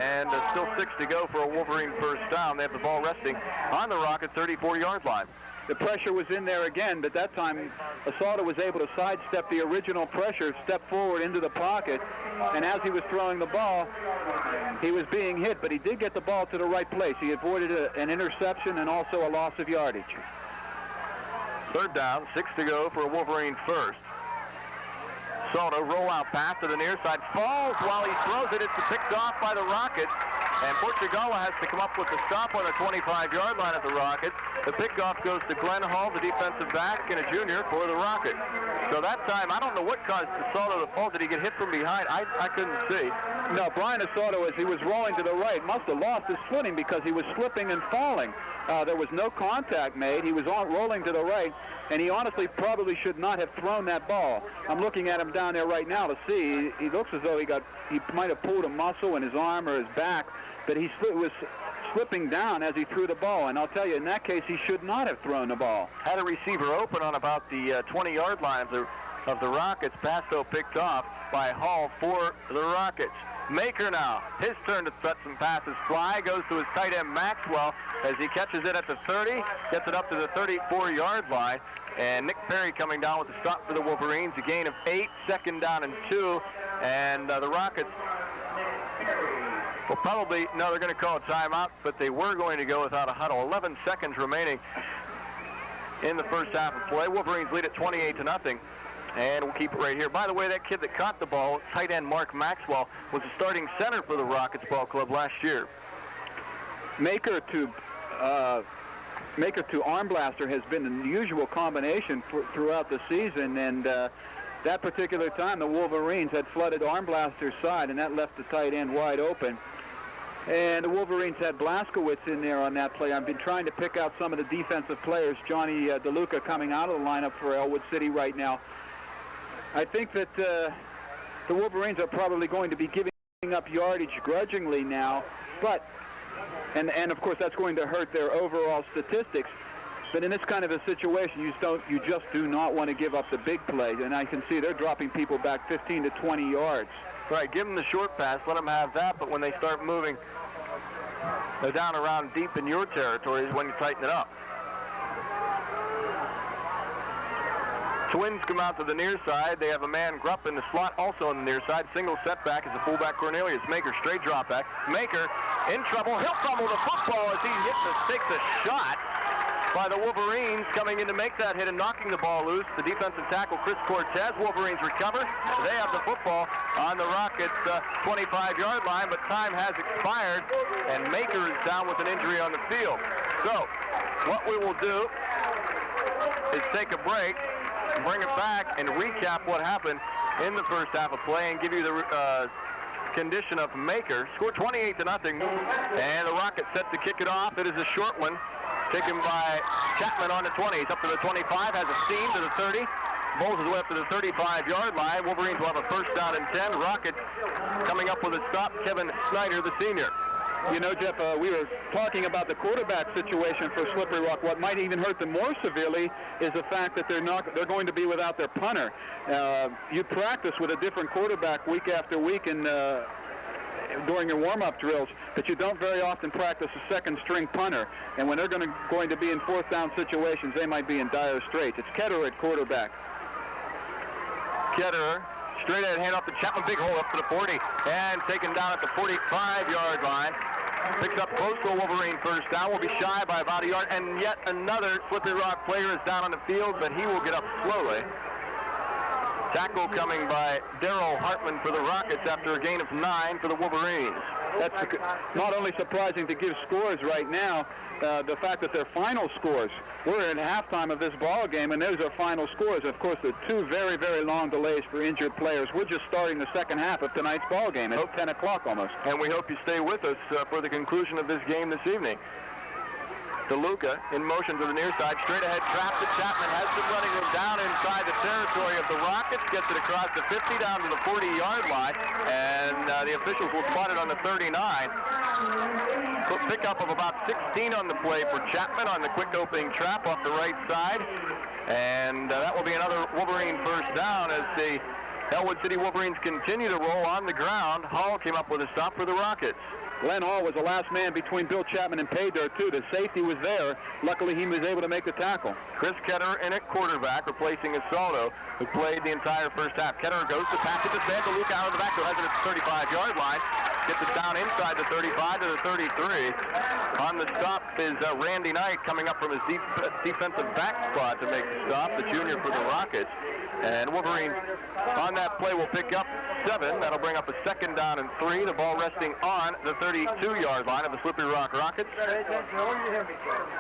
and still 6 to go for a Wolverine first down. They have the ball resting on the Rocket 34-yard line. The pressure was in there again, but that time Assalto was able to sidestep the original pressure, step forward into the pocket, and as he was throwing the ball, he was being hit, but he did get the ball to the right place. He avoided an interception and also a loss of yardage. Third down, 6 to go for a Wolverine first. Assalto rollout pass to the near side, falls while he throws it. It's picked off by the Rockets, and Portugala has to come up with a stop on the 25-yard line of the Rockets. The pickoff goes to Glenn Hall, the defensive back, and a junior for the Rockets. So that time, I don't know what caused Assalto to fall. Did he get hit from behind? I couldn't see. No, Brian Assalto, as he was rolling to the right, must have lost his footing because he was slipping and falling. There was no contact made. He was rolling to the right, and he honestly probably should not have thrown that ball. I'm looking at him down there right now to see. He looks as though he might have pulled a muscle in his arm or his back, but he was slipping down as he threw the ball. And I'll tell you, in that case, he should not have thrown the ball. Had a receiver open on about the 20-yard line of the Rockets. Pass though picked off by Hall for the Rockets. Maker now, his turn to let some passes fly, goes to his tight end Maxwell as he catches it at the 30, gets it up to the 34-yard line, and Nick Perry coming down with the stop for the Wolverines, a gain of 8, second down and 2, and the Rockets will probably, no, they're going to call a timeout, but they were going to go without a huddle. 11 seconds remaining in the first half of play. Wolverines lead at 28-0. And we'll keep it right here. By the way, that kid that caught the ball, tight end Mark Maxwell, was the starting center for the Rockets Ball Club last year. Maker to Maker to arm blaster has been an unusual combination throughout the season, and that particular time the Wolverines had flooded arm blaster's side, and that left the tight end wide open. And the Wolverines had Blaskowitz in there on that play. I've been trying to pick out some of the defensive players. Johnny DeLuca coming out of the lineup for Ellwood City right now. I think that the Wolverines are probably going to be giving up yardage grudgingly now, but and of course that's going to hurt their overall statistics. But in this kind of a situation, you just do not want to give up the big play. And I can see they're dropping people back 15 to 20 yards. Right, give them the short pass, let them have that, but when they start moving, they're down around deep in your territory is when you tighten it up. Twins come out to the near side. They have a man Grupp in the slot also on the near side. Single setback is the fullback Cornelius. Maker straight drop back. Maker in trouble. He'll fumble the football as he takes a shot by the Wolverines coming in to make that hit and knocking the ball loose. The defensive tackle, Chris Cortez. Wolverines recover. They have the football on the Rockets' 25-yard line, but time has expired, and Maker is down with an injury on the field. So what we will do is take a break, bring it back, and recap what happened in the first half of play and give you the condition of Maker. Scored 28-0, and the Rockets set to kick it off. It is a short one, taken by Chapman on the 20. He's up to the 25, has a seam to the 30. Bowls his way up to the 35-yard line. Wolverines will have a first down and 10. Rockets coming up with a stop, Kevin Snyder, the senior. You know, Jeff, we were talking about the quarterback situation for Slippery Rock. What might even hurt them more severely is the fact that they're going to be without their punter. You practice with a different quarterback week after week and during your warm-up drills, but you don't very often practice a second-string punter. And when they're going to be in fourth down situations, they might be in dire straits. It's Ketterer at quarterback. Ketterer, straight ahead, hand off to Chapman, big hole up to the 40, and taken down at the 45-yard line. Picks up close to a Wolverine first down. Will be shy by about a yard, and yet another Slippery Rock player is down on the field, but he will get up slowly. Tackle coming by Darryl Hartman for the Rockets after a gain of 9 for the Wolverines. That's not only surprising to give scores right now, the fact that they're final scores. We're at halftime of this ball game, and those are final scores. Of course, the two very, very long delays for injured players. We're just starting the second half of tonight's ball game. It's 10 o'clock almost. And we hope you stay with us for the conclusion of this game this evening. DeLuca in motion to the near side, straight ahead trap to Chapman, has some running room down inside the territory of the Rockets, gets it across the 50 down to the 40-yard line, and the officials will spot it on the 39. Pick up of about 16 on the play for Chapman on the quick opening trap off the right side, and that will be another Wolverine first down as the Ellwood City Wolverines continue to roll on the ground. Hall came up with a stop for the Rockets. Glenn Hall was the last man between Bill Chapman and Pay Dirt, too. The safety was there. Luckily, he was able to make the tackle. Chris Ketterer in at quarterback, replacing Asaldo, who played the entire first half. Ketterer goes to pass it to Van DeLuca out of the backfield, has it at the 35-yard line. Gets it down inside the 35 to the 33. On the stop is Randy Knight coming up from his defensive back spot to make the stop, the junior for the Rockets. And Wolverines on that play will pick up 7. That'll bring up a second down and 3. The ball resting on the 32-yard line of the Slippery Rock Rockets.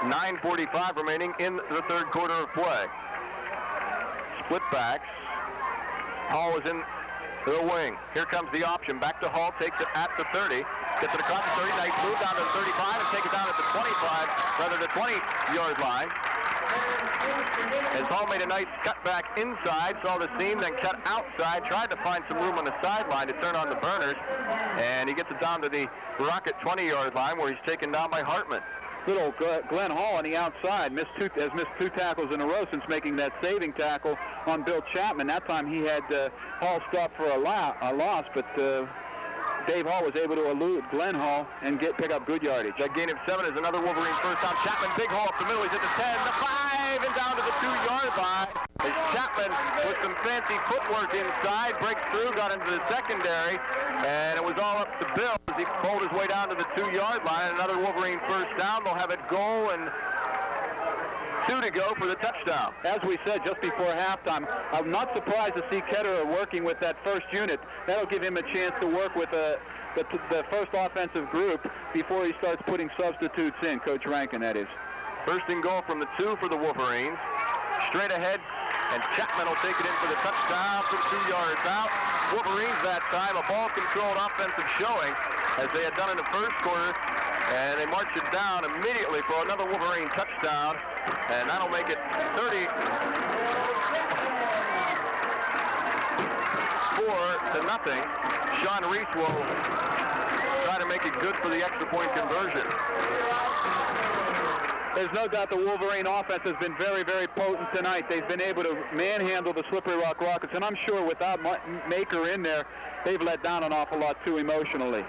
9:45 remaining in the third quarter of play. Split backs. Hall is in the wing. Here comes the option. Back to Hall. Takes it at the 30. Gets it across the 30. Nice move down to the 35 and take it down at the 25, rather the 20-yard line. As Hall made a nice cut back inside, saw the seam, then cut outside, tried to find some room on the sideline to turn on the burners, and he gets it down to the Rocket 20-yard line where he's taken down by Hartman. Little Glenn Hall on the outside has missed 2 tackles in a row since making that saving tackle on Bill Chapman. That time he had Hall stopped for a loss, but Dave Hall was able to elude Glenn Hall and pick up good yardage. That gain of 7 is another Wolverine first down. Chapman, big hole up the middle. He's at the 10, the 5, and down to the 2-yard line. As Chapman, with some fancy footwork inside, breaks through, got into the secondary, and it was all up to Bill as he pulled his way down to the 2-yard line. Another Wolverine first down. They'll have it goal and 2 to go for the touchdown. As we said just before halftime, I'm not surprised to see Ketterer working with that first unit. That'll give him a chance to work with the first offensive group before he starts putting substitutes in, Coach Rankin, that is. First and goal from the 2 for the Wolverines. Straight ahead, and Chapman will take it in for the touchdown from 2 yards out. Wolverines that time, a ball-controlled offensive showing as they had done in the first quarter, and they marched it down immediately for another Wolverine touchdown, and that'll make it 34-0. Sean Reese will try to make it good for the extra point conversion. There's no doubt the Wolverine offense has been very, very potent tonight. They've been able to manhandle the Slippery Rock Rockets, and I'm sure without Maker in there, they've let down an awful lot too emotionally.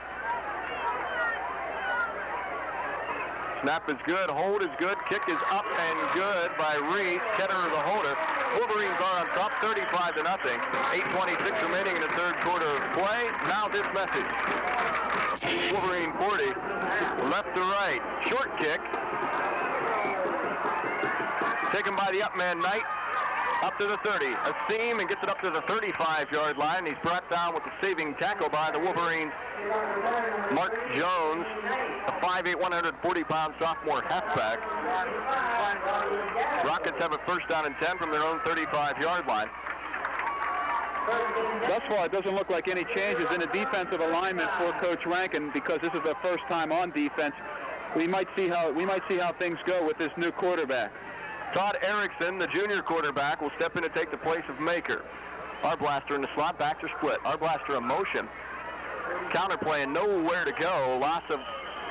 Snap is good, hold is good, kick is up and good by Reese. Ketterer the holder. Wolverines are on top, 35-0. 8:26 remaining in the third quarter of play. Now this message. Wolverine 40, left to right, short kick. Taken by the up man, Knight, up to the 30. A seam and gets it up to the 35-yard line. He's brought down with the saving tackle by the Wolverines. Mark Jones, a 5'8", 140-pound sophomore halfback. Rockets have a first down and 10 from their own 35-yard line. Thus far, it doesn't look like any changes in the defensive alignment for Coach Rankin because this is their first time on defense. We might see how things go with this new quarterback. Todd Erickson, the junior quarterback, will step in to take the place of Maker. Arblaster in the slot, backs are split. Arblaster in motion. Counterplay and nowhere to go. Loss of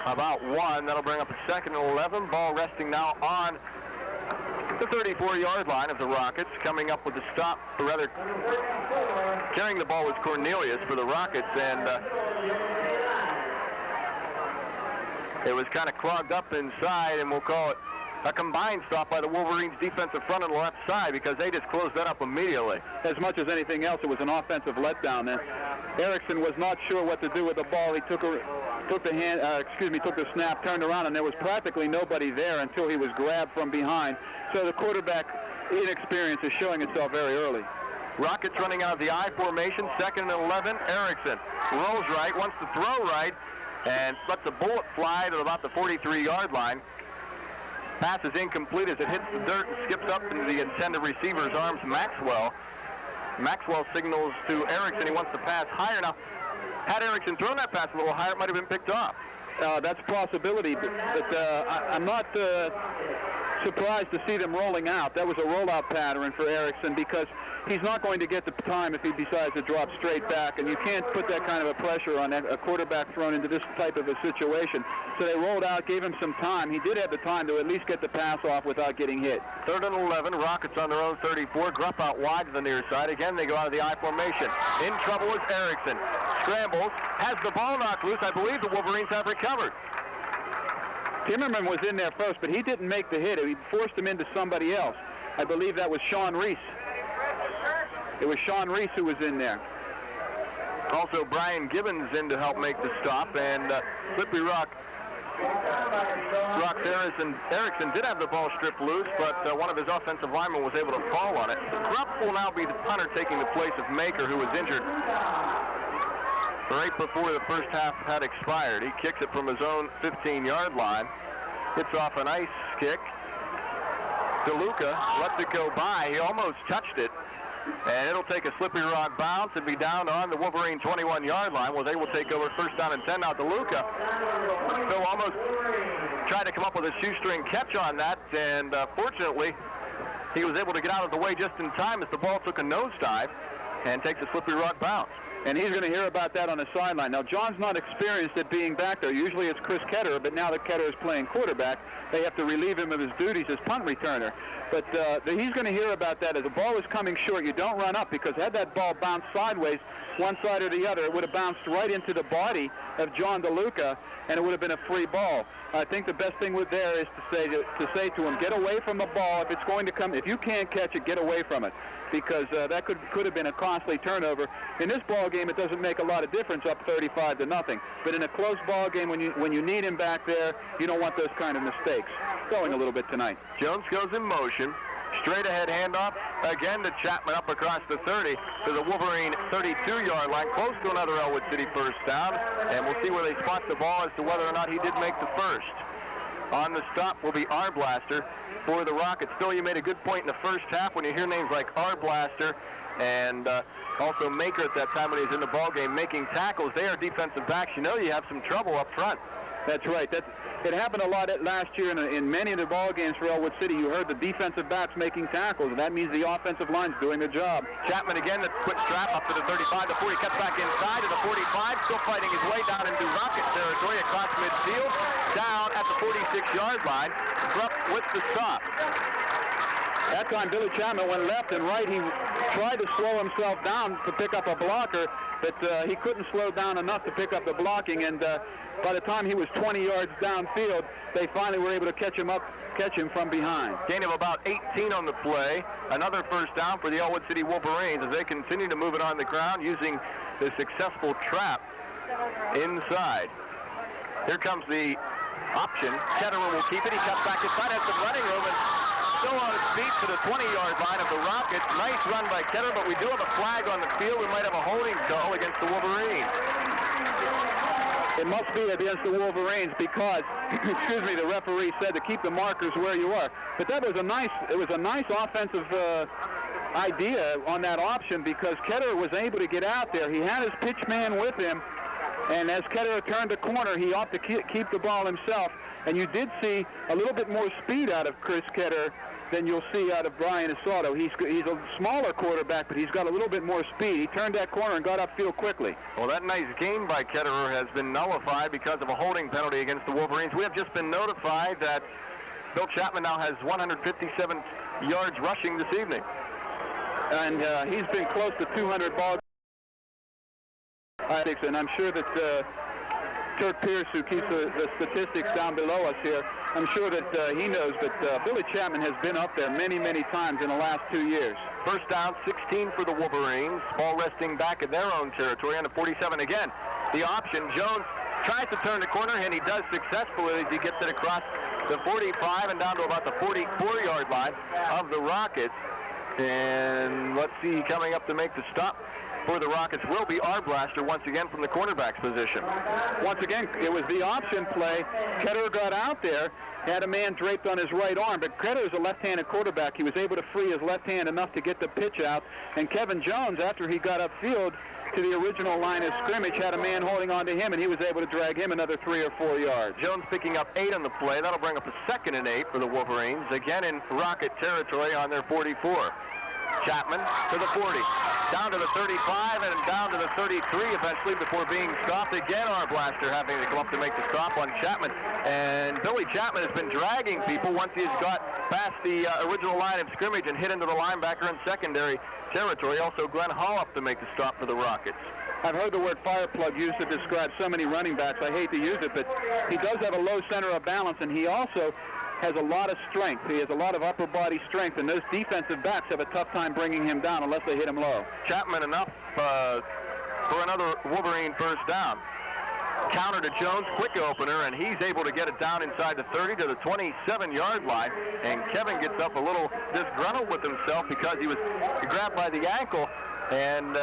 about 1. That'll bring up a 2nd and 11. Ball resting now on the 34-yard line of the Rockets. Coming up with the stop, or rather, carrying the ball was Cornelius for the Rockets, and it was kind of clogged up inside, and we'll call it a combined stop by the Wolverines defensive front on the left side because they just closed that up immediately. As much as anything else, it was an offensive letdown then. Erickson was not sure what to do with the ball. He took the snap, turned around, and there was practically nobody there until he was grabbed from behind. So the quarterback inexperience is showing itself very early. Rockets running out of the I formation, 2nd and 11. Erickson rolls right, wants to throw right, and lets a bullet fly to about the 43-yard line. Pass is incomplete as it hits the dirt and skips up into the intended receiver's arms, Maxwell. Maxwell signals to Erickson he wants to pass higher. Now, had Erickson thrown that pass a little higher, it might have been picked off. That's a possibility, but I'm not surprised to see them rolling out. That was a rollout pattern for Erickson because he's not going to get the time if he decides to drop straight back, and you can't put that kind of a pressure on a quarterback thrown into this type of a situation. So they rolled out, gave him some time. He did have the time to at least get the pass off without getting hit. 3rd and 11, Rockets on their own 34. Grupp out wide to the near side. Again, they go out of the I formation. In trouble is Erickson. Scrambles, has the ball knocked loose. I believe the Wolverines have recovered. Timmerman was in there first, but he didn't make the hit. He forced him into somebody else. I believe that was Sean Reese. It was Sean Reese who was in there. Also, Brian Gibbons in to help make the stop, and Slippery Rock Erickson did have the ball stripped loose, but one of his offensive linemen was able to fall on it. Grupp will now be the punter taking the place of Maker, who was injured right before the first half had expired. He kicks it from his own 15-yard line. Hits off an ice kick. DeLuca lets it go by. He almost touched it. And it'll take a Slippery Rock bounce and be down on the Wolverine 21-yard line. Was able to take over first down and 10. Now DeLuca, so almost tried to come up with a shoestring catch on that, and fortunately, he was able to get out of the way just in time as the ball took a nosedive and takes a Slippery Rock bounce. And he's going to hear about that on the sideline. Now, John's not experienced at being back there. Usually it's Chris Ketterer, but now that Ketterer is playing quarterback, they have to relieve him of his duties as punt returner. But he's going to hear about that. As the ball is coming short, you don't run up, because had that ball bounced sideways, one side or the other, it would have bounced right into the body of John DeLuca, and it would have been a free ball. I think the best thing there is to say to him, get away from the ball. If it's going to come, if you can't catch it, get away from it, because that could have been a costly turnover. In this ball game, it doesn't make a lot of difference up 35-0. But in a close ball game, when you need him back there, you don't want those kind of mistakes. Going a little bit tonight. Jones goes in motion. Straight ahead handoff again to Chapman up across the 30 to the Wolverine 32-yard line, close to another Ellwood City first down, and we'll see where they spot the ball as to whether or not he did make the first. On the stop will be Arblaster for the Rockets. Phil, you made a good point in the first half when you hear names like Arblaster and also Maker at that time when he was in the ballgame making tackles. They are defensive backs. You know you have some trouble up front. That's right. It happened a lot last year in many of the ball games for Ellwood City. You heard the defensive backs making tackles. That means the offensive line's doing their job. Chapman again, the quick strap up to the 35, the 40, cuts back inside to the 45, still fighting his way down into Rocket territory across midfield, down at the 46-yard line. Rupp with the stop. That time Billy Chapman went left and right. He tried to slow himself down to pick up a blocker, but he couldn't slow down enough to pick up the blocking, and by the time he was 20 yards downfield, they finally were able to catch him from behind. Gain of about 18 on the play. Another first down for the Ellwood City Wolverines as they continue to move it on the ground using the successful trap inside. Here comes the option. Ketterer will keep it. He cuts back inside, has some running room, and still on his feet to the 20-yard line of the Rockets. Nice run by Ketterer, but we do have a flag on the field. We might have a holding call against the Wolverines. It must be against the Wolverines because, excuse me, the referee said to keep the markers where you are. But that was a nice offensive idea on that option because Ketterer was able to get out there. He had his pitch man with him, and as Ketterer turned the corner, he ought to keep the ball himself. And you did see a little bit more speed out of Chris Ketterer than you'll see out of Brian Asauto. He's a smaller quarterback, but he's got a little bit more speed. He turned that corner and got upfield quickly. Well, that nice gain by Ketterer has been nullified because of a holding penalty against the Wolverines. We have just been notified that Bill Chapman now has 157 yards rushing this evening. And he's been close to 200 ball. And I'm sure that Turk Pierce, who keeps the statistics down below us here, I'm sure that he knows that Billy Chapman has been up there many, many times in the last 2 years. First down, 16 for the Wolverines. Ball resting back in their own territory on the 47 again. The option, Jones tries to turn the corner, and he does successfully as he gets it across the 45 and down to about the 44-yard line of the Rockets. And let's see, coming up to make the stop for the Rockets will be Arblaster once again from the cornerback's position. Once again, it was the option play. Ketterer got out there, had a man draped on his right arm, but Ketterer's a left-handed quarterback. He was able to free his left hand enough to get the pitch out, and Kevin Jones, after he got upfield to the original line of scrimmage, had a man holding on to him, and he was able to drag him another 3 or 4 yards. Jones picking up 8 on the play. That'll bring up a 2nd and 8 for the Wolverines, again in Rocket territory on their 44. Chapman to the 40, down to the 35, and down to the 33 eventually before being stopped. Again, Arblaster having to come up to make the stop on Chapman. And Billy Chapman has been dragging people once he has got past the original line of scrimmage and hit into the linebacker in secondary territory. Also, Glenn Hall up to make the stop for the Rockets. I've heard the word fire plug used to describe so many running backs. I hate to use it, but he does have a low center of balance, and he also has a lot of strength. He has a lot of upper body strength, and those defensive backs have a tough time bringing him down unless they hit him low. Chapman enough for another Wolverine first down. Counter to Jones, quick opener, and he's able to get it down inside the 30 to the 27-yard line. And Kevin gets up a little disgruntled with himself because he was grabbed by the ankle and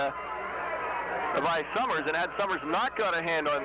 by Summers, and had Summers not got a hand on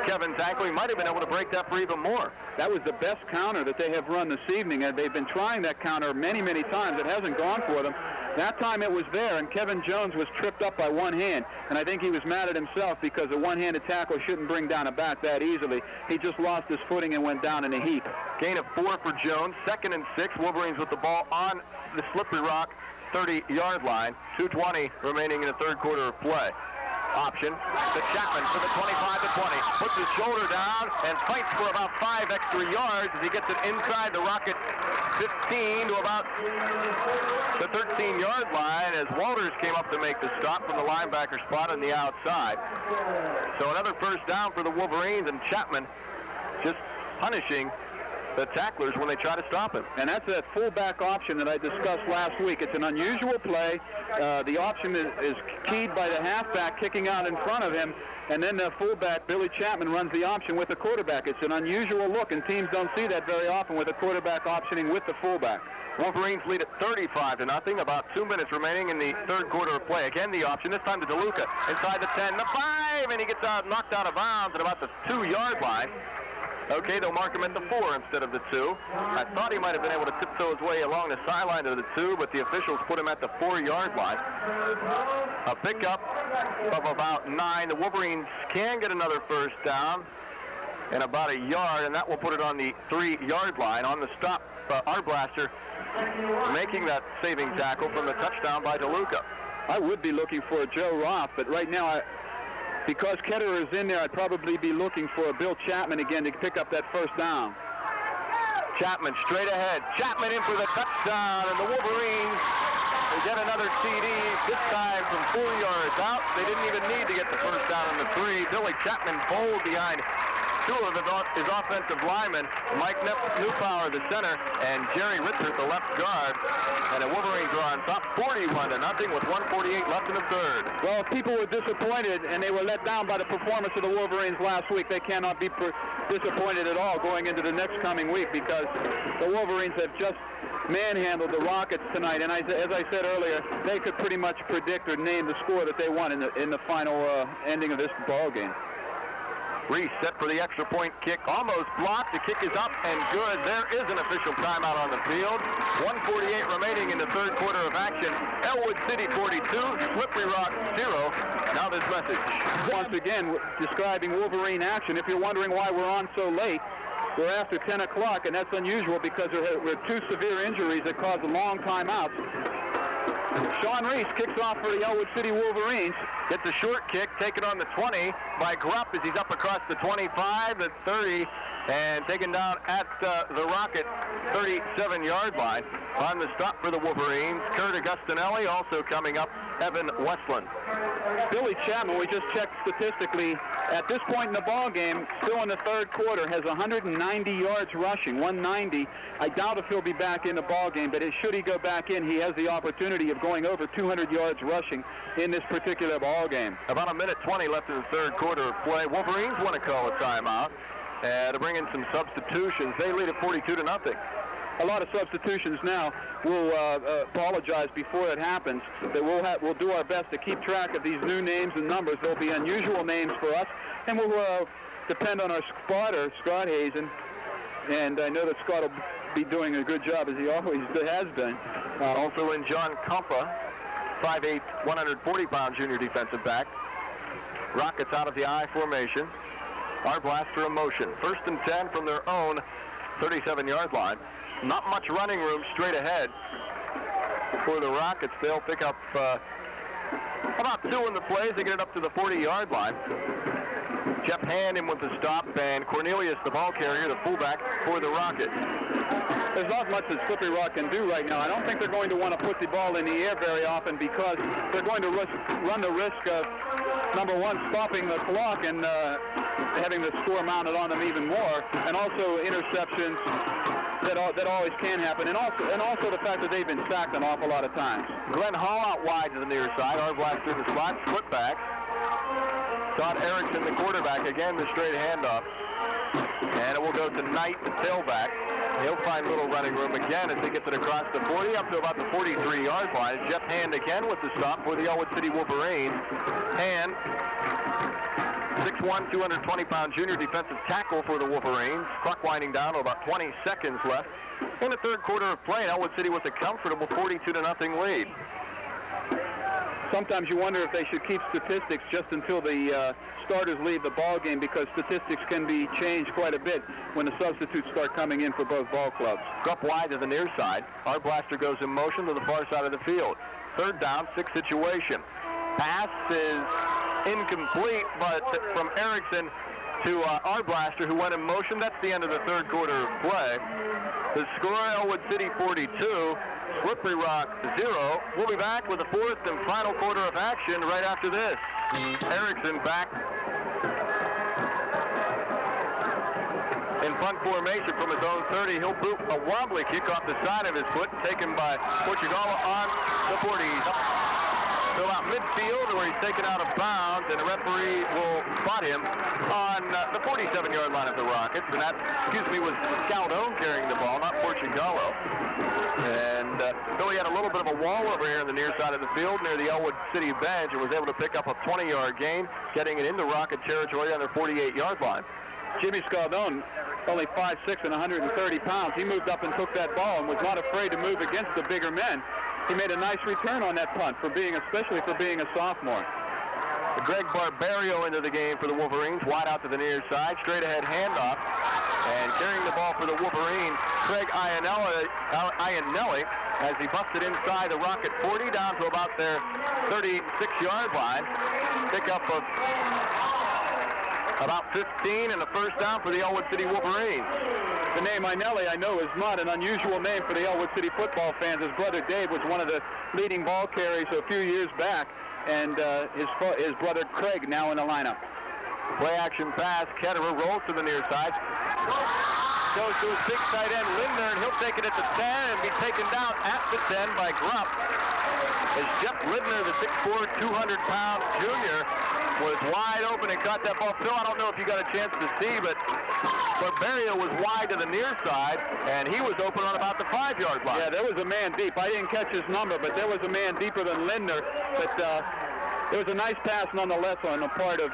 Kevin's ankle, he might have been able to break that for even more. That was the best counter that they have run this evening, and they've been trying that counter many, many times. It hasn't gone for them. That time it was there, and Kevin Jones was tripped up by one hand, and I think he was mad at himself because a one-handed tackle shouldn't bring down a back that easily. He just lost his footing and went down in a heap. Gain of 4 for Jones, 2nd and 6. Wolverines with the ball on the Slippery Rock 30-yard line. 2:20 remaining in the third quarter of play. Option to Chapman for the 25 to 20. Puts his shoulder down and fights for about 5 extra yards as he gets it inside the Rocket 15 to about the 13-yard line as Walters came up to make the stop from the linebacker spot on the outside. So another first down for the Wolverines, and Chapman just punishing the tacklers when they try to stop him. And that's that fullback option that I discussed last week. It's an unusual play. The option is keyed by the halfback kicking out in front of him, and then the fullback, Billy Chapman, runs the option with the quarterback. It's an unusual look, and teams don't see that very often with a quarterback optioning with the fullback. Wolverines lead at 35-0, about 2 minutes remaining in the third quarter of play. Again, the option, this time to DeLuca, inside the 10, the 5, and he gets knocked out of bounds at about the 2-yard line. Okay, they'll mark him at the 4 instead of the 2. I thought he might have been able to tiptoe his way along the sideline to the 2, but the officials put him at the 4-yard line. A pickup of about 9. The Wolverines can get another first down and about a yard, and that will put it on the 3-yard line. On the stop, Arblaster making that saving tackle from the touchdown by DeLuca. I would be looking for Joe Roth, but right now, because Ketterer is in there, I'd probably be looking for Bill Chapman again to pick up that first down. Chapman straight ahead. Chapman in for the touchdown, and the Wolverines will get another CD, this time from 4 yards out. They didn't even need to get the first down on the 3. Billy Chapman bowled behind 2 of his offensive linemen, Mike Newpower, the center, and Jerry Ritzert, the left guard. And the Wolverines are on top 41-0 with 1:48 left in the third. Well, if people were disappointed and they were let down by the performance of the Wolverines last week, they cannot be disappointed at all going into the next coming week, because the Wolverines have just manhandled the Rockets tonight. And as I said earlier, they could pretty much predict or name the score that they won in the final ending of this ball game. Reset for the extra point kick. Almost blocked. The kick is up and good. There is an official timeout on the field. 1:48 remaining in the third quarter of action. Ellwood City 42, Slippery Rock 0. Now this message. Once again, describing Wolverine action. If you're wondering why we're on so late, we're after 10 o'clock, and that's unusual because there were 2 severe injuries that caused a long timeout. Sean Reese kicks off for the Ellwood City Wolverines. Gets a short kick, taken on the 20 by Grupp as he's up across the 25, the 30, and taken down at the Rocket 37-yard line. On the stop for the Wolverines, Kurt Augustinelli, also coming up, Evan Westland. Billy Chapman, we just checked statistically, at this point in the ball game, still in the third quarter, has 190 yards rushing, 190. I doubt if he'll be back in the ball game, but should he go back in, he has the opportunity of going over 200 yards rushing in this particular ball game. About 1:20 left in the third quarter of play. Wolverines want to call a timeout to bring in some substitutions. They lead at 42-0. A lot of substitutions now. We'll apologize before it happens. That we'll do our best to keep track of these new names and numbers. There'll be unusual names for us, and we'll depend on our spotter, Scott Hazen. And I know that Scott will be doing a good job, as he always has been. Also in John Compa, 5'8", 140-pound junior defensive back. Rockets out of the I formation. Arblaster in motion. 1st and 10 from their own 37-yard line. Not much running room straight ahead for the Rockets. They'll pick up about 2 in the plays. They get it up to the 40-yard line. Jeff Hand in with the stop, and Cornelius, the ball carrier, the fullback for the Rockets. There's not much that Slippery Rock can do right now. I don't think they're going to want to put the ball in the air very often, because they're going to run the risk of, number one, stopping the clock and having the score mounted on them even more, and also interceptions that always can happen, and also the fact that they've been sacked an awful lot of times. Glenn Hall out wide to the near side. Arblaster in the slot, split back. Todd Erickson, the quarterback, again the straight handoff. And it will go to Knight, the tailback. He'll find little running room again as he gets it across the 40 up to about the 43-yard line. Jeff Hand again with the stop for the Ellwood City Wolverines. Hand, 6'1", 220-pound junior defensive tackle for the Wolverines. Clock winding down to about 20 seconds left in the third quarter of play. Ellwood City with a comfortable 42-0 lead. Sometimes you wonder if they should keep statistics just until the starters leave the ball game, because statistics can be changed quite a bit when the substitutes start coming in for both ball clubs. Grupp wide to the near side. Arblaster goes in motion to the far side of the field. 3rd down, 6 situation. Pass is incomplete, but from Erickson to Arblaster, who went in motion. That's the end of the third quarter of play. The score, Ellwood City 42, Slippery Rock 0. We'll be back with the 4th and final quarter of action right after this. Erickson back in punt formation from his own 30. He'll boot a wobbly kick off the side of his foot, taken by Portugala on the 40. So out midfield, where he's taken out of bounds, and the referee will spot him on the 47-yard line of the Rockets. And that, was Scaldo carrying the ball, not Portugalo. And Billy had a little bit of a wall over here on the near side of the field near the Ellwood City bench, and was able to pick up a 20-yard gain, getting it into Rocket territory on their 48-yard line. Jimmy Scaldone only 5'6" and 130 pounds. He moved up and took that ball and was not afraid to move against the bigger men. He made a nice return on that punt, especially for being a sophomore. Greg Barbario into the game for the Wolverines, wide out to the near side, straight ahead handoff, and carrying the ball for the Wolverines, Craig Iannelli, as he busted inside the Rocket 40 down to about their 36-yard line. Pickup of about 15 and a first down for the Ellwood City Wolverines. The name Iannelli, I know, is not an unusual name for the Ellwood City football fans. His brother Dave was one of the leading ball carriers a few years back, and his brother Craig now in the lineup. Play action pass. Ketterer rolls to the near side. Goes to his big tight end, Lindner, and he'll take it at the 10 and be taken down at the 10 by Grupp. As Jeff Lindner, the 6'4", 200-pound junior, was wide open and caught that ball. Phil, I don't know if you got a chance to see, but Barbario was wide to the near side, and he was open on about the 5-yard line. Yeah, there was a man deep. I didn't catch his number, but there was a man deeper than Lindner. But it was a nice pass nonetheless on the part of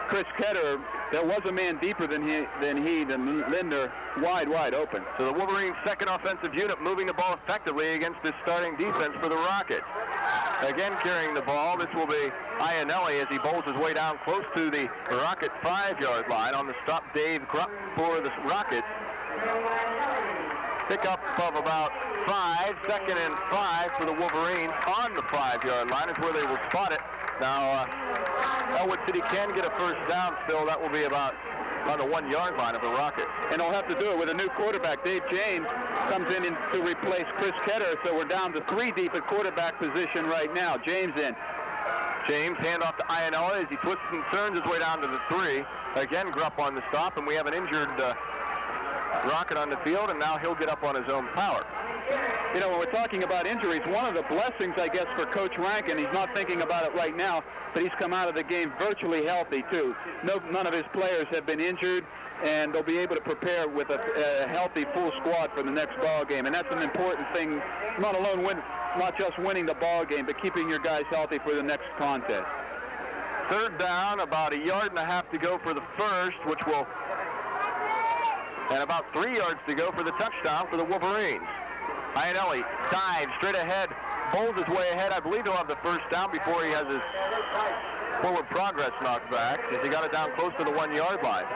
Chris Ketterer. There was a man deeper than Lindner, wide open. So the Wolverines' second offensive unit moving the ball effectively against this starting defense for the Rockets. Again carrying the ball, this will be Iannelli as he bowls his way down close to the Rocket 5-yard line on the stop Dave Grupp for the Rockets. Pickup of about 5, second and 5 for the Wolverines on the 5-yard line is where they will spot it. Now, Ellwood City can get a first down still. That will be about on the 1-yard line of the Rockets. And they'll have to do it with a new quarterback. Dave James comes in to replace Chris Ketterer, so we're down to 3 deep at quarterback position right now. James in. James, handoff to Iannelli as he twists and turns his way down to the 3. Again, Grupp on the stop, and we have an injured Rocket on the field, and now he'll get up on his own power. You know, when we're talking about injuries, one of the blessings, I guess, for Coach Rankin, he's not thinking about it right now, but he's come out of the game virtually healthy, too. None of his players have been injured, and they'll be able to prepare with a healthy full squad for the next ball game. And that's an important thing, not just winning the ball game, but keeping your guys healthy for the next contest. Third down, about 1.5 yards to go for the first, and about 3 yards to go for the touchdown for the Wolverines. Iannelli dives straight ahead, bowls his way ahead. I believe he'll have the first down before he has his forward progress knocked back, as he got it down close to the 1-yard line.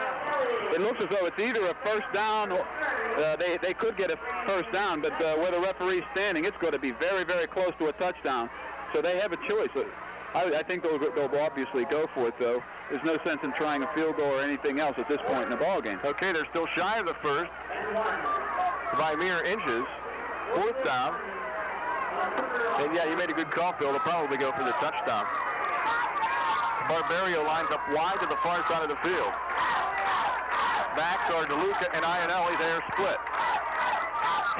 It looks as though it's either a first down, or they could get a first down, but where the referee's standing, it's going to be very, very close to a touchdown. So they have a choice. I think they'll obviously go for it, though. There's no sense in trying a field goal or anything else at this point in the ball game. Okay, they're still shy of the first by mere inches. Fourth down. And yeah, you made a good call, Phil. They'll probably go for the touchdown. Barbario lines up wide to the far side of the field. Backs are DeLuca and Iannelli. They're split.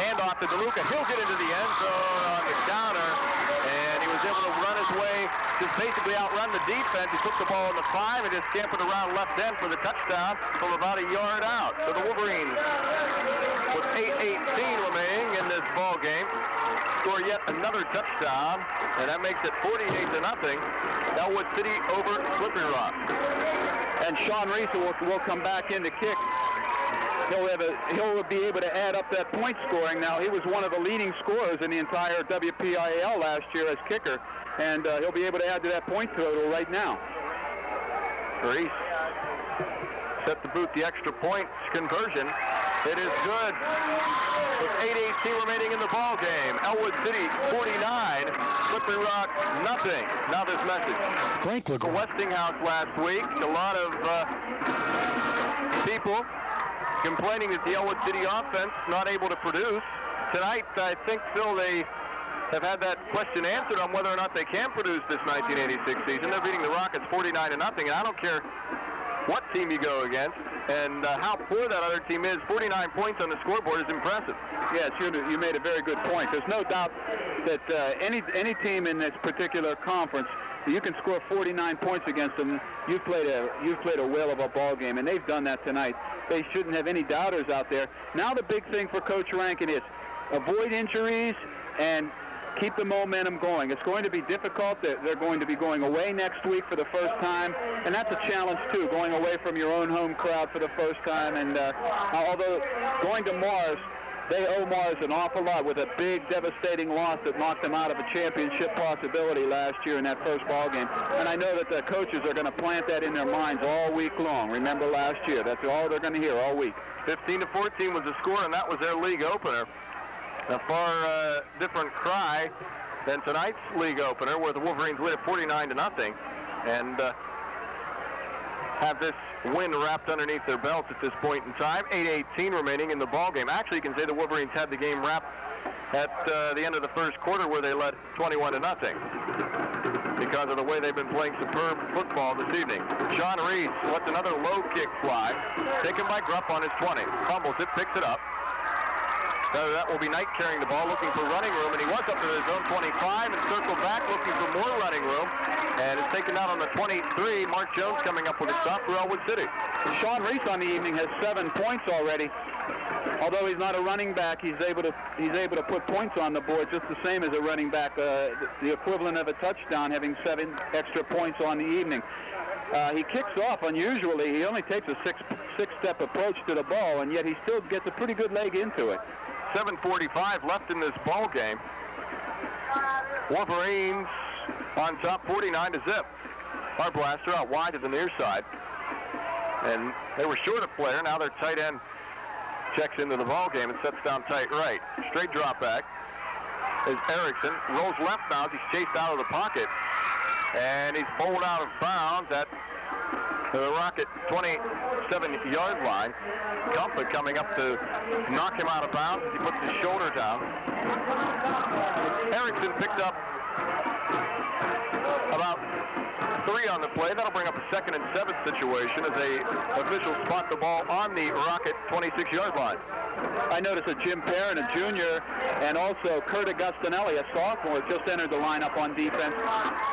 Handoff to DeLuca. He'll get into the end zone on the counter, and he was able to run his way, just basically outrun the defense. He took the ball in the 5 and just scampered around left end for the touchdown from about 1 yard out. So the Wolverines, with 8:18 remaining in this ball game, score yet another touchdown, and that makes it 48-0. Ellwood City over Slippery Rock. And Sean Reese will come back in to kick. He'll be able to add up that point scoring. Now, he was one of the leading scorers in the entire WPIAL last year as kicker, and he'll be able to add to that point total right now. Reese set to boot the extra points conversion. It is good. With 8:18 remaining in the ball game. Ellwood City 49, Slippery Rock nothing. Now this message. For Westinghouse last week, a lot of people complaining that the Ellwood City offense not able to produce. Tonight, I think, Phil, they have had that question answered on whether or not they can produce this 1986 season. They're beating the Rockets 49-0, and I don't care what team you go against and how poor that other team is. 49 points on the scoreboard is impressive. Yes, you made a very good point. There's no doubt that any team in this particular conference, you can score 49 points against them. You've played a whale of a ball game, and they've done that tonight. They shouldn't have any doubters out there. Now the big thing for Coach Rankin is avoid injuries and keep the momentum going. It's going to be difficult. They're going to be going away next week for the first time, and that's a challenge too, going away from your own home crowd for the first time. And although going to Mars, they owe Mars an awful lot with a big, devastating loss that knocked them out of a championship possibility last year in that first ball game. And I know that the coaches are going to plant that in their minds all week long. Remember last year, that's all they're going to hear all week. 15-14 was the score, and that was their league opener. A far different cry than tonight's league opener, where the Wolverines win at 49-0, and have this win wrapped underneath their belts at this point in time. 8:18 remaining in the ball game. Actually, you can say the Wolverines had the game wrapped at the end of the first quarter, where they led 21-0 because of the way they've been playing superb football this evening. Sean Reese lets another low kick fly, taken by Grupp on his 20. Fumbles it, picks it up. That will be Knight carrying the ball, looking for running room, and he was up to his own 25 and circled back looking for more running room, and is taken out on the 23. Mark Jones coming up with a stop for Ellwood City. Sean Reese on the evening has 7 points already. Although he's not a running back, he's able to put points on the board just the same as a running back, the equivalent of a touchdown, having 7 extra points on the evening. He kicks off unusually. He only takes a six-step approach to the ball, and yet he still gets a pretty good leg into it. 7:45 left in this ball game. Wolverines on top, 49-0. Our blaster out wide to the near side, and they were short a player. Now their tight end checks into the ball game and sets down tight right. Straight drop back is Erickson. Rolls left now as he's chased out of the pocket, and he's bowled out of bounds at the Rocket 27-yard line. Comfort coming up to knock him out of bounds. He puts his shoulder down. Erickson picked up about 3 on the play. That'll bring up a 2nd and 7 situation as officials spot the ball on the Rocket 26-yard line. I noticed that Jim Perrin, a junior, and also Kurt Augustinelli, a sophomore, just entered the lineup on defense.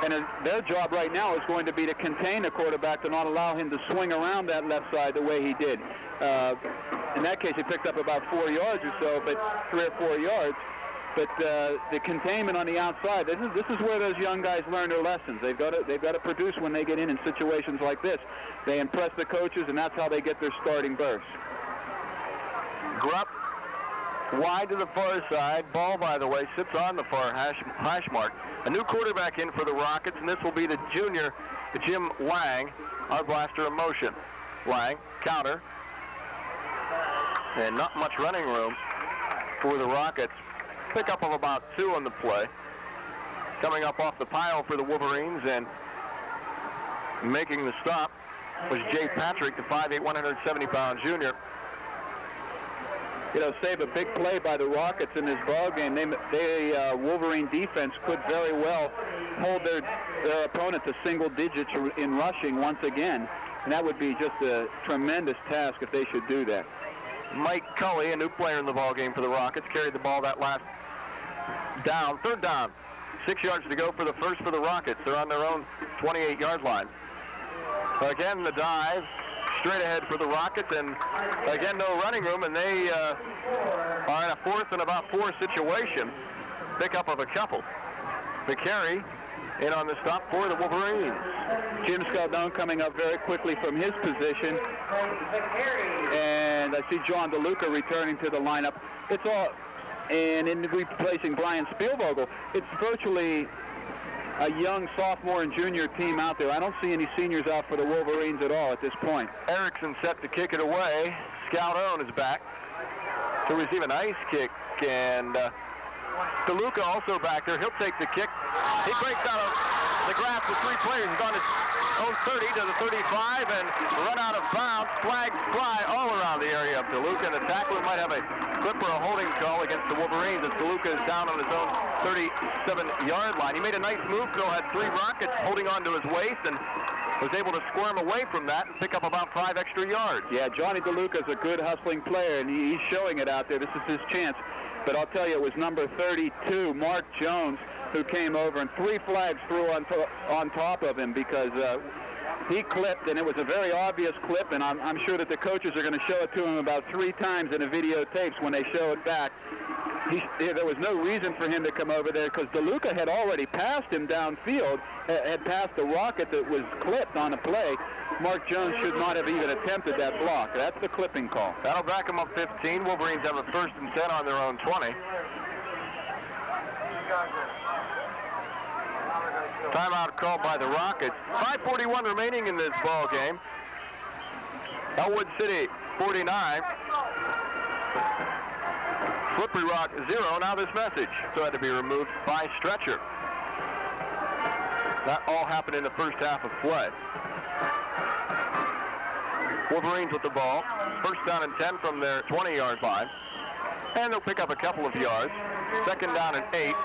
And their job right now is going to be to contain the quarterback, to not allow him to swing around that left side the way he did. In that case, he picked up about 4 yards or so, but 3 or 4 yards. But the containment on the outside, this is where those young guys learn their lessons. They've got to produce when they get in situations like this. They impress the coaches, and that's how they get their starting bursts. Grupp wide to the far side. Ball, by the way, sits on the far hash mark. A new quarterback in for the Rockets, and this will be the junior, Jim Lang. Our blaster in motion. Lang, counter. And not much running room for the Rockets. Pickup of about 2 on the play. Coming up off the pile for the Wolverines and making the stop was Jay Patrick, the 5'8", 170-pound junior. You know, save a big play by the Rockets in this ball game. They Wolverine defense could very well hold their opponent to single digits in rushing once again, and that would be just a tremendous task if they should do that. Mike Cully, a new player in the ball game for the Rockets, carried the ball that last down, 3rd down. 6 yards to go for the first for the Rockets. They're on their own 28-yard line. Again, the dive straight ahead for the Rockets, and again, no running room, and they are in a 4th and about 4 situation. Pickup of a couple. The carry in on the stop for the Wolverines. Jim Scaldone coming up very quickly from his position, and I see John DeLuca returning to the lineup. It's all, and in replacing Brian Spielvogel, it's virtually a young sophomore and junior team out there. I don't see any seniors out for the Wolverines at all at this point. Erickson set to kick it away. Scaldone is back to receive a nice kick, and DeLuca also back there. He'll take the kick. He breaks out of the grasp with 3 players. He's on his own 30 to the 35 and run out of bounds. Flags fly all around the area of DeLuca, and the tackler might have a clip or a holding call against the Wolverines as DeLuca is down on his own 37-yard line. He made a nice move, though, had 3 Rockets holding on to his waist and was able to squirm away from that and pick up about 5 extra yards. Yeah, Johnny DeLuca is a good hustling player, and he's showing it out there. This is his chance. But I'll tell you, it was number 32, Mark Jones, who came over, and 3 flags threw on top of him because he clipped, and it was a very obvious clip, and I'm sure that the coaches are going to show it to him about 3 times in the videotapes when they show it back. there was no reason for him to come over there because DeLuca had already passed him downfield, had passed the rocket that was clipped on a play. Mark Jones should not have even attempted that block. That's the clipping call. That'll back them up 15. Wolverines have a 1st and 10 on their own 20. Timeout called by the Rockets. 5:41 remaining in this ball game. Ellwood City 49. Slippery Rock 0. Now this message. So had to be removed by stretcher. That all happened in the first half of play. Wolverines with the ball. 1st down and 10 from their 20-yard line. And they'll pick up a couple of yards. 2nd down and 8.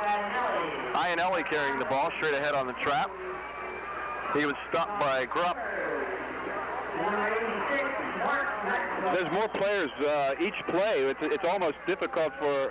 Ionelli carrying the ball straight ahead on the trap. He was stopped by Grupp. There's more players each play. It's almost difficult for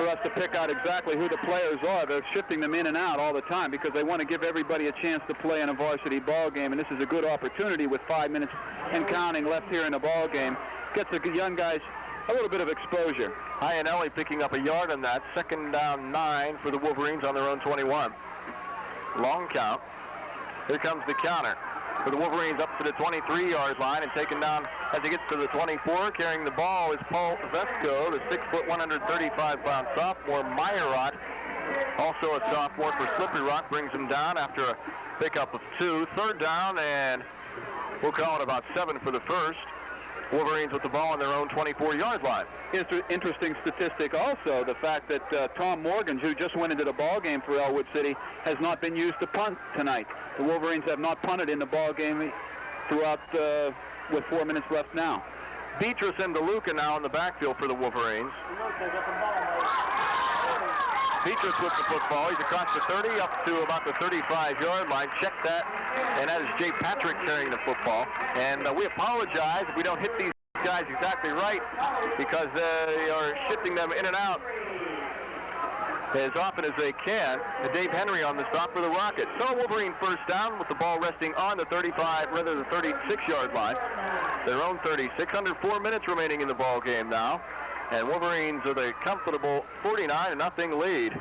us to pick out exactly who the players are. They're shifting them in and out all the time because they want to give everybody a chance to play in a varsity ball game, and this is a good opportunity with 5 minutes and counting left here in the ball game. Gets the young guys a little bit of exposure. Ionelli picking up a yard on that. 2nd down 9 for the Wolverines on their own 21. Long count. Here comes the counter for the Wolverines up to the 23-yard line and taken down as he gets to the 24. Carrying the ball is Paul Vesco, the 6', 135-pound sophomore. Meyerrock, also a sophomore for Slippery Rock, brings him down after a pickup of 2. 3rd down, and we'll call it about 7 for the 1st. Wolverines with the ball on their own 24-yard line. Interesting statistic also, the fact that Tom Morgan, who just went into the ball game for Ellwood City, has not been used to punt tonight. The Wolverines have not punted in the ball game throughout with 4 minutes left now. Beatrice and DeLuca now in the backfield for the Wolverines. Beatrice with the football. He's across the 30 up to about the 35-yard line. Check that. And that is Jay Patrick carrying the football. And we apologize if we don't hit these guys exactly right because they are shifting them in and out as often as they can. And Dave Henry on the stop for the Rockets. So Wolverine 1st down with the ball resting on the 36-yard line. Their own 36. Under 4 minutes remaining in the ball game now. And Wolverines with a comfortable 49-0 lead.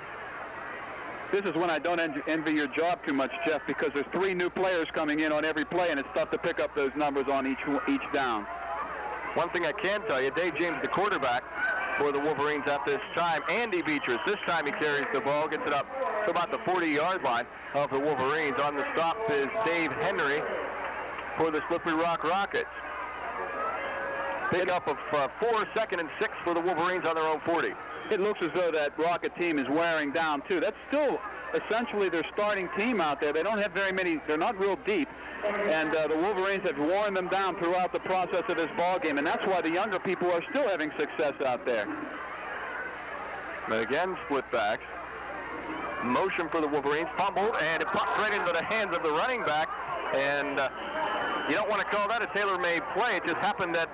This is when I don't envy your job too much, Jeff, because there's 3 new players coming in on every play, and it's tough to pick up those numbers on each down. One thing I can tell you, Dave James, the quarterback for the Wolverines at this time. Andy Beatrice, this time he carries the ball, gets it up to about the 40-yard line of the Wolverines. On the stop is Dave Henry for the Slippery Rock Rockets. Pickup of 4, 2nd and 6 for the Wolverines on their own 40. It looks as though that Rocket team is wearing down, too. That's still essentially their starting team out there. They don't have very many. They're not real deep. And the Wolverines have worn them down throughout the process of this ball game, and that's why the younger people are still having success out there. But again, split backs. Motion for the Wolverines. Fumbled, and it popped right into the hands of the running back. And you don't want to call that a tailor-made play. It just happened that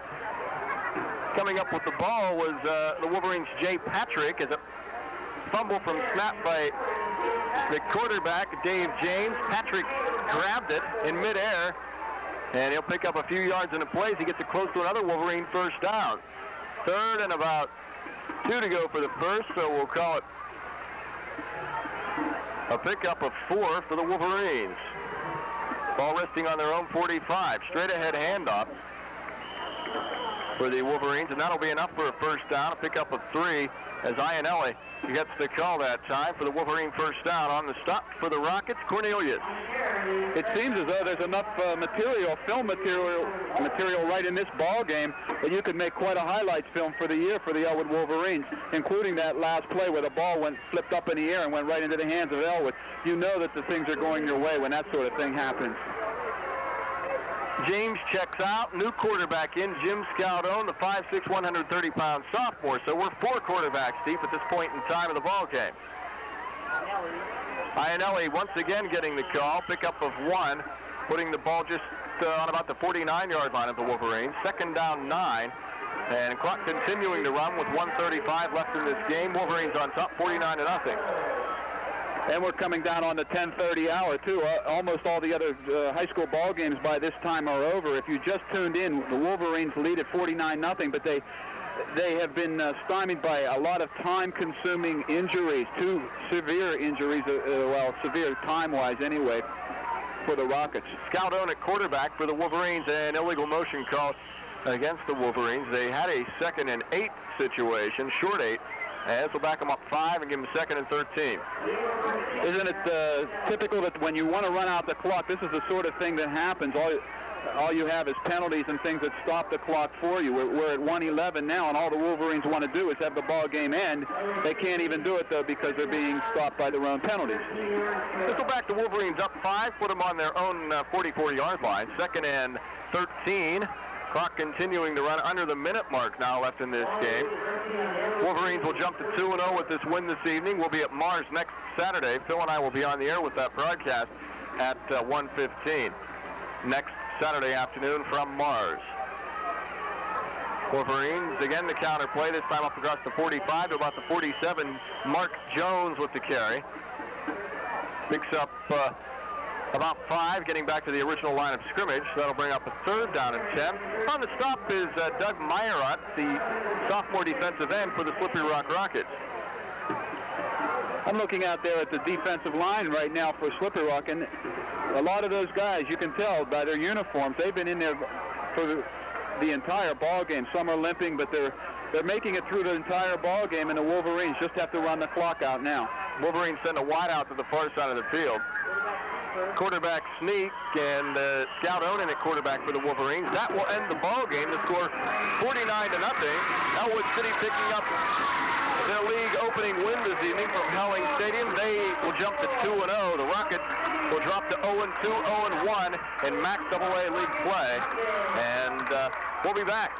coming up with the ball was the Wolverines' Jay Patrick as a fumble from snap by the quarterback, Dave James. Patrick grabbed it in midair, and he'll pick up a few yards in the play as he gets it close to another Wolverine 1st down. 3rd and about 2 to go for the 1st, so we'll call it a pickup of 4 for the Wolverines. Ball resting on their own 45. Straight ahead handoff for the Wolverines, and that'll be enough for a 1st down, a pickup of 3 as Ionelli gets the call that time for the Wolverine 1st down. On the stop for the Rockets, Cornelius. It seems as though there's enough film material right in this ball game that you could make quite a highlights film for the year for the Ellwood Wolverines, including that last play where the ball flipped up in the air and went right into the hands of Ellwood. You know that the things are going your way when that sort of thing happens. James checks out. New quarterback in, Jim Scaldone, the 5'6", 130-pound sophomore. So we're 4 quarterbacks deep at this point in time of the ball game. Ionelli once again getting the call. Pickup of 1, putting the ball just on about the 49-yard line of the Wolverines. 2nd down 9. And clock continuing to run with 1:35 left in this game. Wolverines on top, 49-0. And we're coming down on the 10:30 hour, too. Almost all the other high school ball games by this time are over. If you just tuned in, the Wolverines lead at 49-0, but they have been stymied by a lot of time-consuming injuries, 2 severe injuries, well, severe time-wise anyway, for the Rockets. Scaldone at quarterback for the Wolverines, and illegal motion call against the Wolverines. They had a 2nd and 8 situation, short 8. And this will back them up 5 and give them 2nd and 13. Isn't it typical that when you want to run out the clock, this is the sort of thing that happens? All you have is penalties and things that stop the clock for you. We're at 1:11 now, and all the Wolverines want to do is have the ball game end. They can't even do it, though, because they're being stopped by their own penalties. Let's go back to Wolverines up 5, put them on their own 44-yard line. 2nd and 13. Clock continuing to run under the minute mark now left in this game. Wolverines will jump to 2-0 with this win this evening. We'll be at Mars next Saturday. Phil and I will be on the air with that broadcast at 1:15 next Saturday afternoon from Mars. Wolverines, again, the counter play, this time up across the 45 to about the 47. Mark Jones with the carry. Picks up about 5, getting back to the original line of scrimmage. That'll bring up a 3rd down and 10. On the stop is Doug Meyerott, the sophomore defensive end for the Slippery Rock Rockets. I'm looking out there at the defensive line right now for Slippery Rock, and a lot of those guys, you can tell by their uniforms, they've been in there for the entire ball game. Some are limping, but they're making it through the entire ball game, and the Wolverines just have to run the clock out now. Wolverines send a wide out to the far side of the field. Quarterback sneak, and Scaldone at quarterback for the Wolverines. That will end the ball game. The score 49-0. Ellwood City picking up their league opening win this evening from Helling Stadium. They will jump to 2-0. The Rockets will drop to 0-2, 0-1 in MAC AA league play. And we'll be back